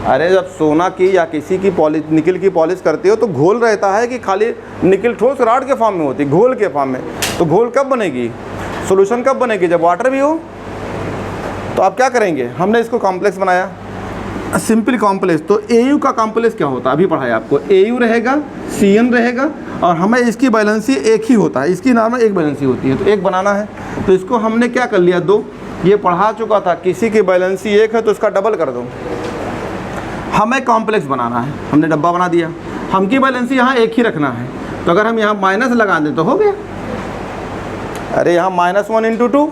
अरे जब सोना की या किसी की निकल की पॉलिश करते हो तो घोल रहता है कि खाली निकल ठोस राड के फॉर्म में होती है, घोल के फॉर्म में। तो घोल कब बनेगी, सॉल्यूशन कब बनेगी, जब वाटर भी हो। तो आप क्या करेंगे, हमने इसको कॉम्प्लेक्स बनाया, सिंपल कॉम्प्लेक्स। तो AU का कॉम्प्लेक्स क्या होता है, अभी पढ़ाया आपको, AU रहेगा, CN रहेगा, और हमें इसकी बैलेंसी एक ही होता है, इसकी नॉर्मल एक बैलेंसी होती है, तो एक बनाना है। तो इसको हमने क्या कर लिया, 2, ये पढ़ा चुका था, किसी की बैलेंसी एक है तो इसका डबल कर दो। हमें कॉम्प्लेक्स बनाना है, हमने डब्बा बना दिया, हम की बैलेंसी यहाँ एक ही रखना है, तो अगर हम यहाँ माइनस लगा दें तो हो गया। अरे यहाँ -1 × 2,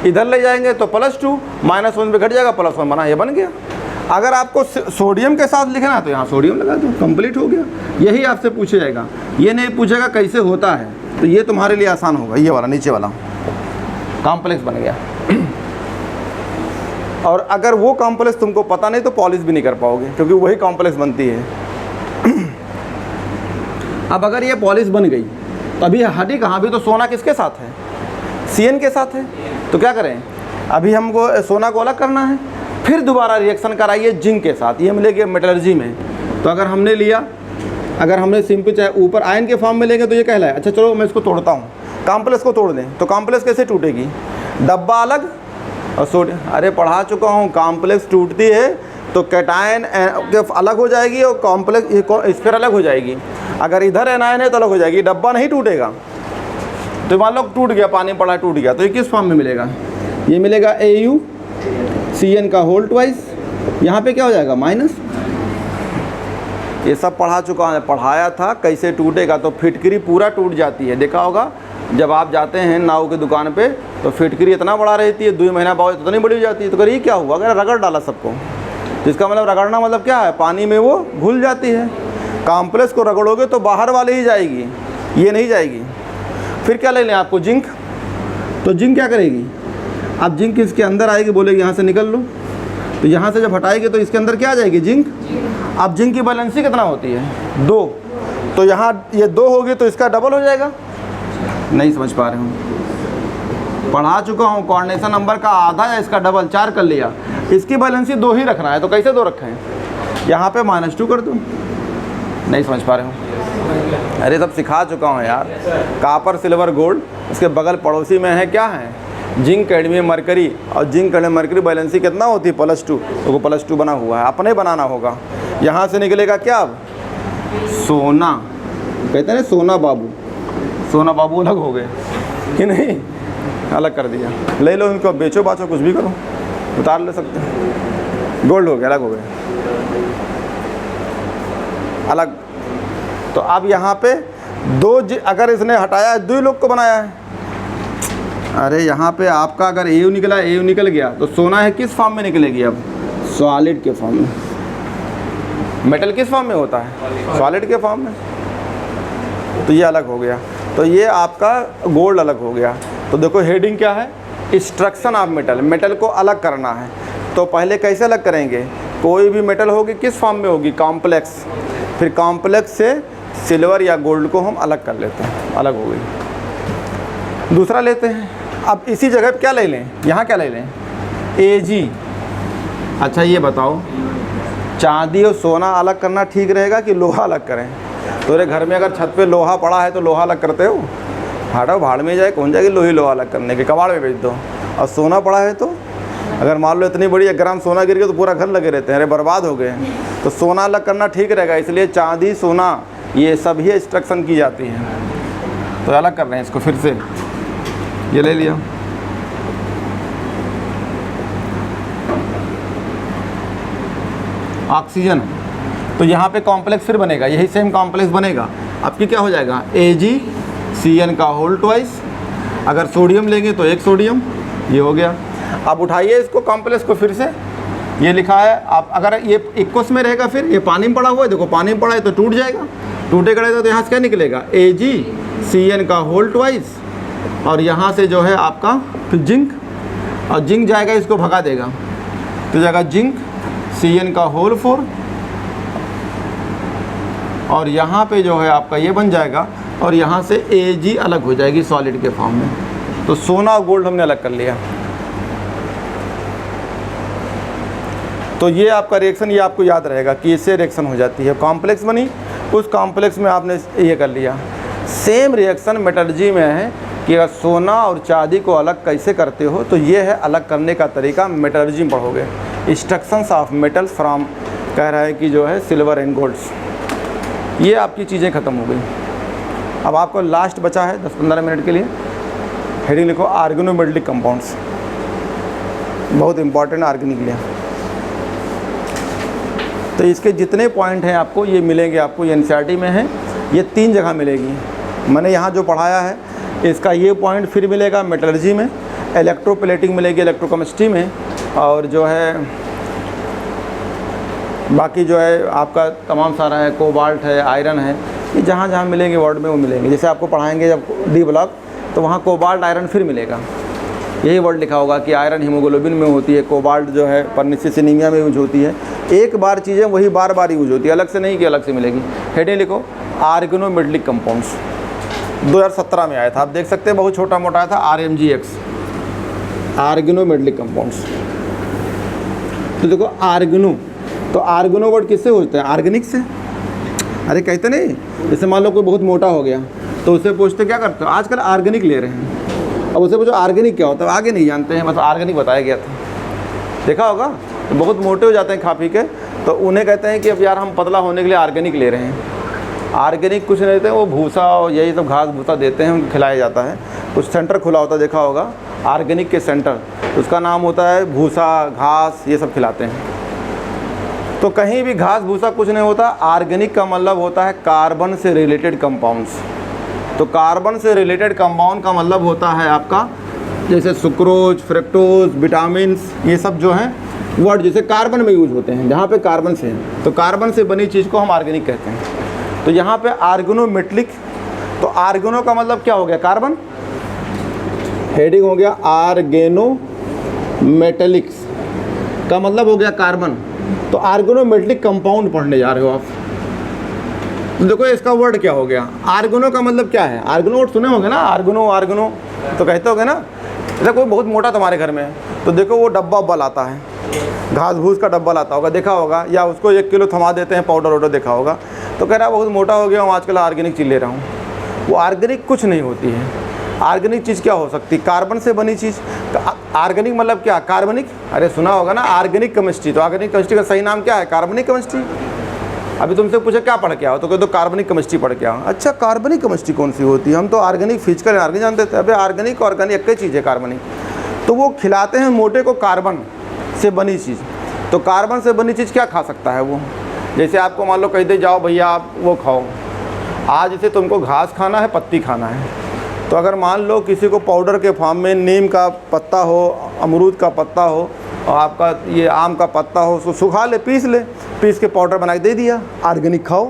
इधर ले जाएंगे तो +2, -1 पे घट जाएगा, +1 बना, ये बन गया। अगर आपको सोडियम के साथ लिखना है तो यहाँ सोडियम लगा दो, कंप्लीट हो गया। यही आपसे पूछा जाएगा, ये नहीं पूछेगा कैसे होता है, तो ये तुम्हारे लिए आसान होगा, ये वाला नीचे वाला कॉम्प्लेक्स बन गया। और अगर वो कॉम्प्लेक्स तुमको पता नहीं तो पॉलिश भी नहीं कर पाओगे, क्योंकि वही कॉम्प्लेक्स बनती है। अब अगर ये पॉलिश बन गई तो अभी हटी कहाँ, भी तो सोना किसके साथ है, CN के साथ है। तो क्या करें, अभी हमको सोना को अलग करना है, फिर दोबारा रिएक्शन कराइए जिंक के साथ, ये मिलेगी मेटलर्जी में। तो अगर हमने लिया, अगर हमने सिंपल चाहे ऊपर आयन के फॉर्म में लेंगे तो ये कहलाए। अच्छा चलो मैं इसको तोड़ता हूँ, कॉम्प्लेक्स को तोड़ दें, तो कॉम्प्लेक्स कैसे टूटेगी, डब्बा अलग और सोडियम, अरे पढ़ा चुका हूँ, कॉम्प्लेक्स टूटती है तो कैटायन अलग हो जाएगी और कॉम्प्लेक्स स्फीयर अलग हो जाएगी। अगर इधर एनायन है तो अलग हो जाएगी, डब्बा नहीं टूटेगा। तो मान लो टूट गया, पानी पड़ा टूट गया, तो ये किस फॉर्म में मिलेगा, ये मिलेगा AuCN का होल ट्वाइस, यहाँ पे क्या हो जाएगा माइनस। ये सब पढ़ा चुका है, पढ़ाया था कैसे टूटेगा। तो फिटकरी पूरा टूट जाती है, देखा होगा जब आप जाते हैं नाव की दुकान पे तो फिटकरी इतना बड़ा रहती है, 2 महीना बाद इतनी बड़ी हो जाती है। तो करिए क्या हुआ, अगर रगड़ डाला सबको, जिसका मतलब रगड़ना मतलब क्या है, पानी में वो घुल जाती है। कॉम्प्लेक्स को रगड़ोगे तो बाहर वाले ही जाएगी, ये नहीं जाएगी। फिर क्या ले लें आपको, जिंक। तो जिंक क्या करेगी, अब जिंक इसके अंदर आएगी, बोलेगी यहाँ से निकल लो, तो यहाँ से जब हटाएगी तो इसके अंदर क्या आ जाएगी, जिंक। अब जिंक की बैलेंसी कितना होती है, 2, तो यहाँ ये 2 होगी तो इसका डबल हो जाएगा। नहीं समझ पा रहे हूँ, पढ़ा चुका हूँ, कोऑर्डिनेशन नंबर का आधा या इसका डबल 4 कर लिया। इसकी बैलेंसी 2 ही रखना है, तो कैसे 2 रखें, यहाँ पे -2 कर दूँ। नहीं समझ पा रहे हूँ, अरे सब सिखा चुका हूँ यार, कॉपर सिल्वर गोल्ड, इसके बगल पड़ोसी में है क्या है, जिंक कैडमियम मरकरी, और जिंक कैडमियम मरकरी बैलेंसी कितना होती है, +2, तो वो +2 बना हुआ है, अपने बनाना होगा। यहाँ से निकलेगा क्या, अब सोना, कहते हैं सोना बाबू, सोना बाबू अलग हो गए कि नहीं, अलग कर दिया, ले लो इनको, बेचो बाचो कुछ भी करो, उतार ले सकते हैं, गोल्ड हो गया, अलग हो गए अलग। तो अब यहाँ पे 2 अगर इसने हटाया है, 2 लोग को बनाया है। अरे यहाँ पे आपका अगर AU निकला, AU निकल गया, तो सोना है किस फॉर्म में निकलेगी, अब सॉलिड के फॉर्म में। मेटल किस फॉर्म में होता है, सॉलिड के फॉर्म में, तो ये अलग हो गया। तो ये आपका गोल्ड अलग हो गया। तो देखो हेडिंग क्या है, एक्सट्रैक्शन ऑफ मेटल, मेटल को अलग करना है। तो पहले कैसे अलग करेंगे, कोई भी मेटल होगी किस फॉर्म में होगी, कॉम्प्लेक्स, फिर कॉम्प्लेक्स से सिल्वर या गोल्ड को हम अलग कर लेते हैं, अलग हो गई। दूसरा लेते हैं, अब इसी जगह पे क्या ले लें, यहाँ क्या ले लें, Ag। अच्छा ये बताओ, चांदी और सोना अलग करना ठीक रहेगा कि लोहा अलग करें। तो घर में अगर छत पे लोहा पड़ा है तो लोहा अलग करते हो, हटाओ भाड़ में जाए, कौन जाएगी लोही लोहा अलग करने के, कबाड़ में बेच दो। और सोना पड़ा है तो अगर मान लो इतनी बड़ी 1 ग्राम सोना गिर गया तो पूरा घर लगे रहते हैं, अरे बर्बाद हो गए। तो सोना अलग करना ठीक रहेगा, इसलिए चांदी सोना ये सभी एक्सट्रैक्शन की जाती है। तो अलग कर रहे हैं इसको, फिर से ये ले लिया, ऑक्सीजन। तो यहाँ पे कॉम्प्लेक्स फिर बनेगा, यही सेम कॉम्प्लेक्स बनेगा। आपकी क्या हो जाएगा AgCN का होल ट्वाइस। अगर सोडियम लेंगे तो 1 सोडियम, ये हो गया। अब उठाइए इसको कॉम्प्लेक्स को फिर से, ये लिखा है आप, अगर ये इक्वस में रहेगा फिर ये पानी में पड़ा हुआ है, देखो पानी में पड़ा है तो टूट जाएगा, टूटेगा तो यहाँ से क्या निकलेगा AgCN का होल ट्वाइस, और यहाँ से जो है आपका फिर जिंक, और जिंक जाएगा इसको भगा देगा तो जाएगा जिंक CN का होल 4, और यहाँ पे जो है आपका ये बन जाएगा, और यहाँ से Ag अलग हो जाएगी सॉलिड के फॉर्म में। तो सोना और गोल्ड हमने अलग कर लिया। तो ये आपका रिएक्शन, ये आपको याद रहेगा कि इससे रिएक्शन हो जाती है, कॉम्प्लेक्स बनी, उस कॉम्प्लेक्स में आपने ये कर लिया। सेम रिएक्शन मेटलर्जी में है कि अगर सोना और चांदी को अलग कैसे करते हो, तो ये है अलग करने का तरीका, मेटलर्जी में पढ़ोगे। इंस्ट्रक्शंस ऑफ मेटल फ्रॉम, कह रहा है कि जो है सिल्वर एंड गोल्ड्स। ये आपकी चीज़ें ख़त्म हो गई। अब आपको लास्ट बचा है 10-15 मिनट के लिए, हेडिंग लिखो ऑर्गेनोमेटेलिक कंपाउंड्स, बहुत इंपॉर्टेंट ऑर्गेनिक के लिए। तो इसके जितने पॉइंट हैं आपको ये मिलेंगे, आपको ये NCERT में है, ये 3 जगह मिलेगी। मैंने यहाँ जो पढ़ाया है इसका ये पॉइंट फिर मिलेगा मेटलर्जी में, इलेक्ट्रोप्लेटिंग मिलेगी इलेक्ट्रोकेमिस्ट्री में, और जो है बाकी जो है आपका तमाम सारा है, कोबाल्ट है, आयरन है, ये जहाँ जहाँ मिलेंगे वर्ड में वो मिलेंगे। जैसे आपको पढ़ाएंगे जब D ब्लॉक तो वहाँ कोबाल्ट आयरन फिर मिलेगा, यही वर्ड लिखा होगा कि आयरन हीमोग्लोबिन में होती है, कोबाल्ट जो है पर्निशियस एनीमिया में यूज होती है। एक बार चीज़ें वही बार बार यूज होती है, अलग से नहीं कि अलग से मिलेगी। हेडिंग लिखो ऑर्गेनोमेटेलिक कंपाउंड्स, 2017 में आया था, आप देख सकते हैं, बहुत छोटा मोटा आया था, RMGX, ऑर्गेनोमेटेलिक कंपाउंड्स। तो देखो आर्गेनो, तो आर्गेनो वर्ड किससे होता है? ऑर्गेनिक से। अरे कहते नहीं, जैसे मान लो कोई बहुत मोटा हो गया तो उससे पूछते क्या करते हो, आजकल ऑर्गेनिक ले रहे हैं। अब उससे पूछो ऑर्गेनिक क्या होता है, आगे नहीं जानते हैं, मतलब ऑर्गेनिक बताया गया था, देखा होगा। तो बहुत मोटे हो जाते हैं खा पी के, तो उन्हें कहते हैं कि अब यार हम पतला होने के लिए ऑर्गेनिक ले रहे हैं। ऑर्गेनिक कुछ नहीं देते हैं, वो भूसा और यही सब घास भूसा देते हैं, उनको खिलाया जाता है। कुछ सेंटर खुला होता है, देखा होगा ऑर्गेनिक के सेंटर, उसका नाम होता है भूसा, घास, ये सब खिलाते हैं। तो कहीं भी घास भूसा कुछ नहीं होता। ऑर्गेनिक का मतलब होता है कार्बन से रिलेटेड कंपाउंड्स। तो कार्बन से रिलेटेड कंपाउंड का मतलब होता है आपका जैसे सुक्रोज, फ्रक्टोज, विटामिन्स, ये सब जो हैं वर्ड जैसे कार्बन में यूज होते हैं, जहाँ पे कार्बन से है, तो कार्बन से बनी चीज़ को हम ऑर्गेनिक कहते हैं। तो यहाँ पे ऑर्गेनोमेटेलिक, तो ऑर्गेनो का मतलब क्या हो गया, कार्बन। हेडिंग हो गया ऑर्गेनोमेटेलिक्स का मतलब हो गया कार्बन। तो ऑर्गेनोमेटेलिक कंपाउंड पढ़ने जा रहे हो आप। तो देखो इसका वर्ड क्या हो गया, आर्गेनो का मतलब क्या है। आर्गेनो वर्ड सुने होंगे ना, आर्गेनो आर्गेनो तो कहते होंगे ना। जैसे कोई बहुत मोटा तुम्हारे घर में है तो देखो वो डब्बा उब्बा लाता है, घास भूस का डब्बा लाता होगा, देखा होगा, या उसको 1 किलो थमा देते हैं पाउडर वाउडर, देखा होगा। तो कह रहा है बहुत मोटा हो गया हूँ, आजकल ऑर्गेनिक चीज़ ले रहा हूँ। वो ऑर्गेनिक कुछ नहीं होती है। ऑर्गेनिक चीज़ क्या हो सकती, कार्बन से बनी चीज़। ऑर्गेनिक मतलब क्या, कार्बनिक। अरे सुना होगा ना ऑर्गेनिक केमिस्ट्री, तो ऑर्गेनिक केमिस्ट्री का सही नाम क्या है, कार्बनिक केमिस्ट्री। अभी तुमसे पूछे क्या पढ़ के आओ, तो कह दो कार्बनिक केमिस्ट्री पढ़ के आओ। अच्छा कार्बनिक केमिस्ट्री कौन सी होती है, हम तो ऑर्गेनिक फिजिकल ऑर्गेनिक जानते थे। अबे ऑर्गेनिक ऑर्गेनिक एक ही चीज़ है, कार्बनिक। तो वो खिलाते हैं मोटे को कार्बन से बनी चीज़। तो कार्बन से बनी चीज़ क्या खा सकता है वो, जैसे आपको मान लो कह दे जाओ भैया आप वो खाओ, आज जैसे तुमको घास खाना है, पत्ती खाना है, तो अगर मान लो किसी को पाउडर के फॉर्म में नीम का पत्ता हो, अमरूद का पत्ता हो, और आपका ये आम का पत्ता हो, उसको सुखा ले, पीस के पाउडर बना के दे दिया, ऑर्गेनिक खाओ।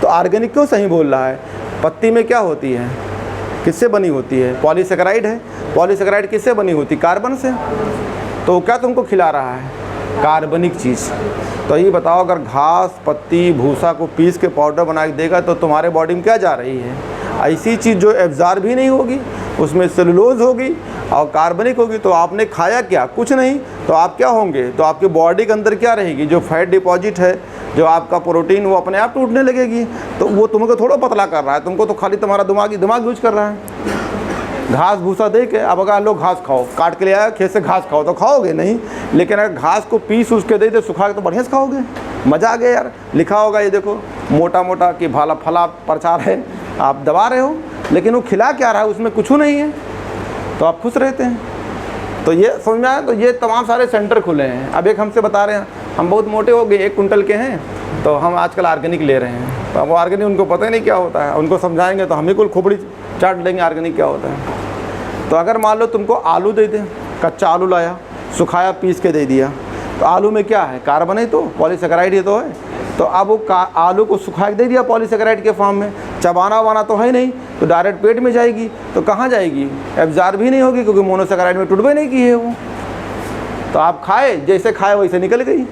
तो ऑर्गेनिक क्यों सही बोल रहा है, पत्ती में क्या होती है, किससे बनी होती है, पॉलीसेकेराइड है। पॉलीसेकेराइड किससे बनी होती, कार्बन से। तो क्या तुमको खिला रहा है, कार्बनिक चीज़। तो ये बताओ अगर घास पत्ती भूसा को पीस के पाउडर बना के देगा तो तुम्हारे बॉडी में क्या जा रही है, ऐसी चीज़ जो एब्जॉर्ब भी नहीं होगी, उसमें सेलुलोज होगी और कार्बनिक होगी। तो आपने खाया क्या, कुछ नहीं। तो आप क्या होंगे, तो आपके बॉडी के अंदर क्या रहेगी, जो फैट डिपॉजिट है, जो आपका प्रोटीन, वो अपने आप टूटने लगेगी। तो वो तुमको थोड़ा पतला कर रहा है, तुमको तो खाली तुम्हारा दिमाग यूज कर रहा है। घास भूसा दे के, अब अगर लोग घास खाओ, काट के ले आया खेत से घास खाओ, तो खाओगे नहीं। लेकिन अगर घास को पीस उसके दे सुखा के, तो बढ़िया से खाओगे, मज़ा आ गया यार। लिखा होगा ये देखो मोटा मोटा कि भाला फला प्रचार है, आप दबा रहे हो, लेकिन वो खिला क्या रहा है, उसमें कुछ नहीं है, तो आप खुश रहते हैं। तो ये समझ में आया। तो ये तमाम सारे सेंटर खुले हैं। अब एक हमसे बता रहे हैं हम बहुत मोटे हो गए, 1 कुंटल के हैं, तो हम आजकल ऑर्गेनिक ले रहे हैं। तो अब ऑर्गेनिक उनको पता ही नहीं क्या होता है, उनको समझाएंगे तो हम ही कुल खोपड़ी चाट लेंगे ऑर्गेनिक क्या होता है। तो अगर मान लो तुमको आलू दे दें, कच्चा आलू लाया, सुखाया, पीस के दे दिया, तो आलू में क्या है, कार्बन है, तो पॉलीसेकेराइड ही तो है। तो अब वो आलू को सुखा के दे दिया पॉलीसेकेराइड के फॉर्म में, चबाना वाना तो है नहीं, तो डायरेक्ट पेट में जाएगी। तो कहाँ जाएगी, एब्जॉर्ब भी नहीं होगी, क्योंकि मोनोसेकेराइड में टूटबे नहीं की है वो। तो आप खाए, जैसे खाए वैसे निकल गई।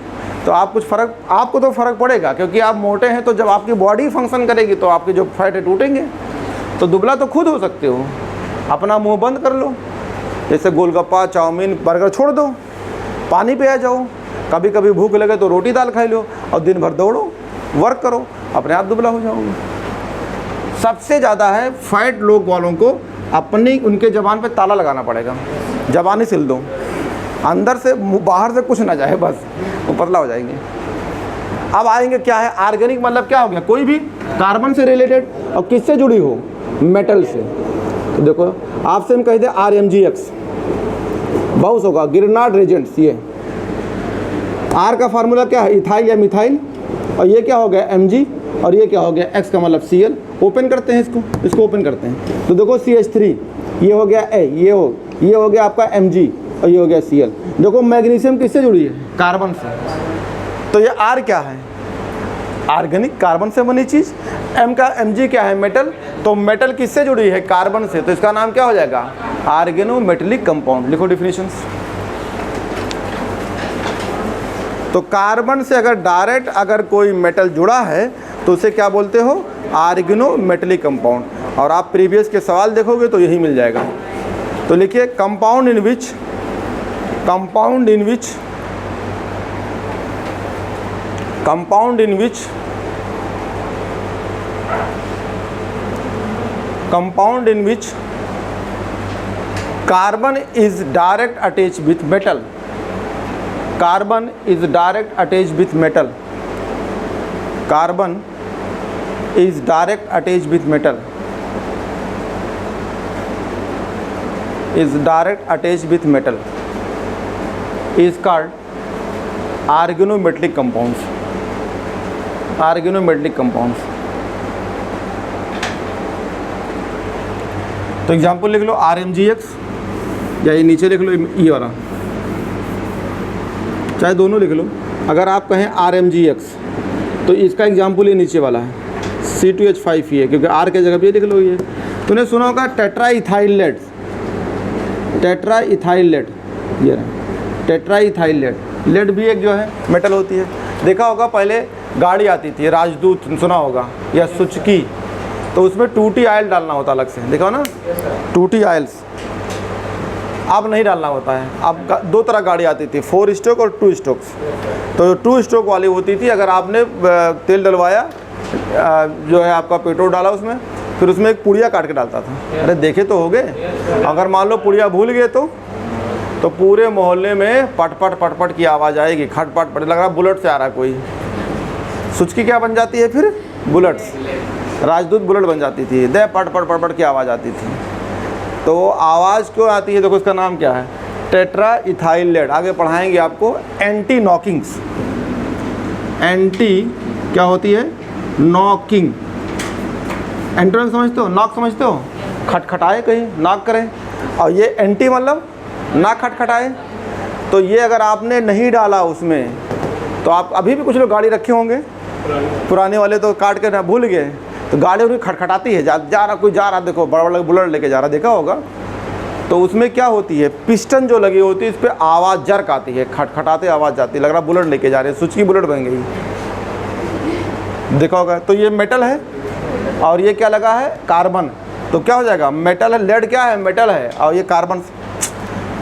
तो आप कुछ फ़र्क, आपको तो फ़र्क पड़ेगा, क्योंकि आप मोटे हैं, तो जब आपकी बॉडी फंक्शन करेगी तो आपके जो फैट है टूटेंगे। तो दुबला तो खुद हो सकते हो, अपना मुंह बंद कर लो, जैसे गोलगप्पा, चाउमीन, बर्गर छोड़ दो, पानी पे आ जाओ, कभी कभी भूख लगे तो रोटी दाल खा लो, और दिन भर दौड़ो, वर्क करो, अपने आप दुबला हो जाओगे। सबसे ज़्यादा है फैट लोग वालों को अपनी उनके ज़बान पे ताला लगाना पड़ेगा, ज़बान ही सिल दो, अंदर से बाहर से कुछ ना जाए, बस वो पतला हो जाएंगे। अब आएंगे क्या है ऑर्गेनिक, मतलब क्या हो गया, कोई भी कार्बन से रिलेटेड और किससे जुड़ी हो, मेटल से। तो देखो आपसे हम कह दें RMGX, बहुत होगा गिरनार्ड रेजेंट्स। ये R का फार्मूला क्या है, इथाइल या मिथाइल, और ये क्या हो गया Mg, और ये क्या हो गया X का मतलब Cl। ओपन करते हैं इसको ओपन करते हैं, तो देखो CH3, ये हो गया A, ये हो गया आपका Mg, और ये हो गया Cl। देखो मैग्नीशियम किससे जुड़ी है, कार्बन से। तो ये R क्या है, ऑर्गेनिक, कार्बन से बनी चीज़। M का Mg क्या है, मेटल, तो मेटल किससे जुड़ी है, कार्बन से, तो इसका नाम क्या हो जाएगा, ऑर्गेनोमेटेलिक कंपाउंड। लिखो डिफिनीशंस। तो कार्बन से अगर डायरेक्ट अगर कोई मेटल जुड़ा है तो उसे क्या बोलते हो, ऑर्गेनोमेटेलिक कंपाउंड। और आप प्रीवियस के सवाल देखोगे तो यही मिल जाएगा। तो लिखिए compound in which compound in which carbon is direct attached with metal, carbon is direct attached with metal, carbon is direct attached with metal, is direct attached with metal is called organometallic compounds, organometallic compounds। तो example लिख लो RMGX, या ये नीचे लिख लो ये वाला, चाहे दोनों लिख लो। अगर आप कहें RMGX तो इसका एग्जाम्पल ये नीचे वाला है C2H5 ये, क्योंकि R के जगह पे लिख लो ये। तूने सुना होगा टेट्राइथाइल लेड, टेट्राइथाइल लेड, ये रहा टेट्राइथाइल लेड। लेड भी एक जो है मेटल होती है। देखा होगा पहले गाड़ी आती थी राजदूत, सुना होगा, या सुचकी, तो उसमें 2T ऑयल डालना होता अलग से, देखा ना 2T ऑयल्स। अब नहीं डालना होता है, अब दो तरह गाड़ी आती थी, 4 स्ट्रोक और 2 स्ट्रोक्स। तो 2 स्ट्रोक वाली होती थी, अगर आपने तेल डलवाया, जो है आपका पेट्रोल डाला उसमें, फिर उसमें एक पुड़िया काट के डालता था। अरे देखे तो हो गए, अगर मान लो पुड़िया भूल गए तो पूरे मोहल्ले में पट पट की आवाज़ आएगी, खटपट पट, लग रहा बुलेट से आ रहा कोई। सुचकी क्या बन जाती है फिर, बुलेट्स, राजदूत बुलेट बन जाती थी, दे पट पट की आवाज़ आती थी। तो आवाज़ क्यों आती है, देखो इसका नाम क्या है, टेट्राइथाइल लेड। आगे पढ़ाएंगे आपको एंटी नॉकिंग्स, एंटी क्या होती है, नॉकिंग। एंट्रेंस समझते हो, नॉक समझते हो, खटखटाए कहीं, नॉक करें, और ये एंटी मतलब ना खटखटाए। तो ये अगर आपने नहीं डाला उसमें, तो आप अभी भी कुछ लोग गाड़ी रखे होंगे पुराने वाले, तो काट के ना भूल गए, तो गाड़ी उनकी खटखटाती है, जा रहा कोई जा रहा, देखो बड़ा बड़ा बुलेट लेके जा रहा, देखा होगा। तो उसमें क्या होती है, पिस्टन जो लगी होती है, इस पर आवाज़ जर्क आती है, खटखटाते आवाज़ जाती है, लग रहा बुलेट लेके जा रहे हैं, सुचकी बुलेट बन गई, देखा होगा। तो ये मेटल है, और ये क्या लगा है, कार्बन। तो क्या हो जाएगा, मेटल है, लेड क्या है, मेटल है, और ये कार्बन।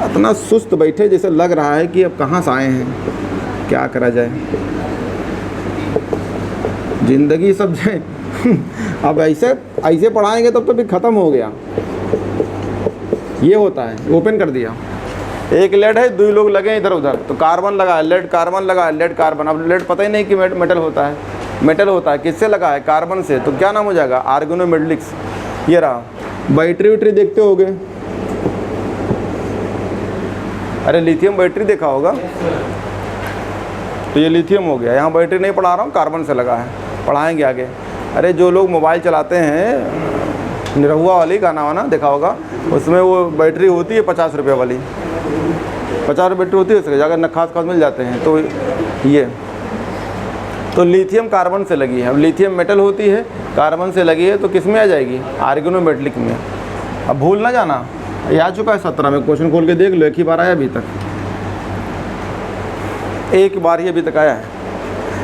इतना सुस्त बैठे जैसे लग रहा है कि अब कहाँ से आए हैं, क्या करा जाए, ज़िंदगी सब जाए। अब ऐसे पढ़ाएंगे तब तो भी ख़त्म हो गया। ये होता है, ओपन कर दिया, एक लेड है, 2 लोग लगे इधर उधर, तो कार्बन लगा है, लेड कार्बन लगा है, लेड कार्बन। अब लेड पता ही नहीं कि मेटल होता है, मेटल होता है किससे लगा है, कार्बन से। तो क्या नाम हो जाएगा, ऑर्गेनोमेटेलिक्स। ये रहा। बैटरी वैटरी देखते होगे, अरे लिथियम बैटरी देखा होगा, तो ये लिथियम हो गया। यहाँ बैटरी नहीं पढ़ा रहा हूँ, कार्बन से लगा है, पढ़ाएंगे आगे। अरे जो लोग मोबाइल चलाते हैं, निरहुआ वाली गाना वाना देखा होगा, उसमें वो बैटरी होती है 50 रुपये वाली, 50 रुपये बैटरी होती है, उसके जाकर नखास खास मिल जाते हैं। तो ये तो लिथियम कार्बन से लगी है। अब लिथियम मेटल होती है, कार्बन से लगी है, तो किस में आ जाएगी? ऑर्गेनोमेटेलिक में। अब भूल ना जाना, ये आ चुका है 17 में, क्वेश्चन खोल के देख लो, एक ही बार आया अभी तक, एक बार ही अभी तक आया है।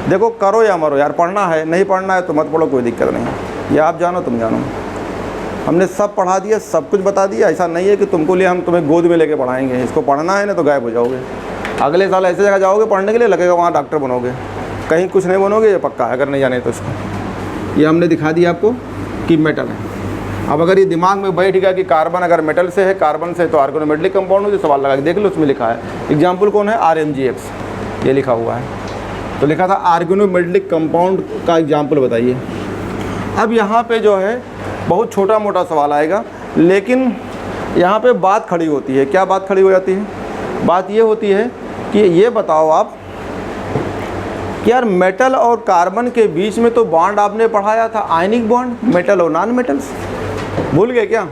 देखो करो या मरो यार, पढ़ना है, नहीं पढ़ना है तो मत पढ़ो, कोई दिक्कत नहीं। ये आप जानो तुम जानो, हमने सब पढ़ा दिया, सब कुछ बता दिया। ऐसा नहीं है कि तुमको लिए हम तुम्हें गोद में लेके पढ़ाएंगे, इसको पढ़ना है ना तो गायब हो जाओगे। अगले साल ऐसे जगह जाओगे पढ़ने के लिए, लगेगा वहाँ डॉक्टर बनोगे, कहीं कुछ नहीं बनोगे, ये पक्का है अगर नहीं जाने तो। इसको ये हमने दिखा दिया आपको कि मेटल है। अब अगर ये दिमाग में बैठ गया कि कार्बन अगर मेटल से है, कार्बन से तो ऑर्गेनोमेटेलिक कंपाउंड हो, तो सवाल लगा के देख लो, उसमें लिखा है। एग्जाम्पल कौन है? RMgX, ये लिखा हुआ है। तो लिखा था ऑर्गेनोमेटेलिक कंपाउंड का एग्जाम्पल बताइए। अब यहाँ पे जो है बहुत छोटा मोटा सवाल आएगा, लेकिन यहाँ पे बात खड़ी होती है। क्या बात खड़ी हो जाती है? बात ये होती है कि ये बताओ आप कि यार मेटल और कार्बन के बीच में तो बॉन्ड आपने पढ़ाया था, आयनिक बॉन्ड, मेटल और नॉन मेटल्स, भूल गए क्या?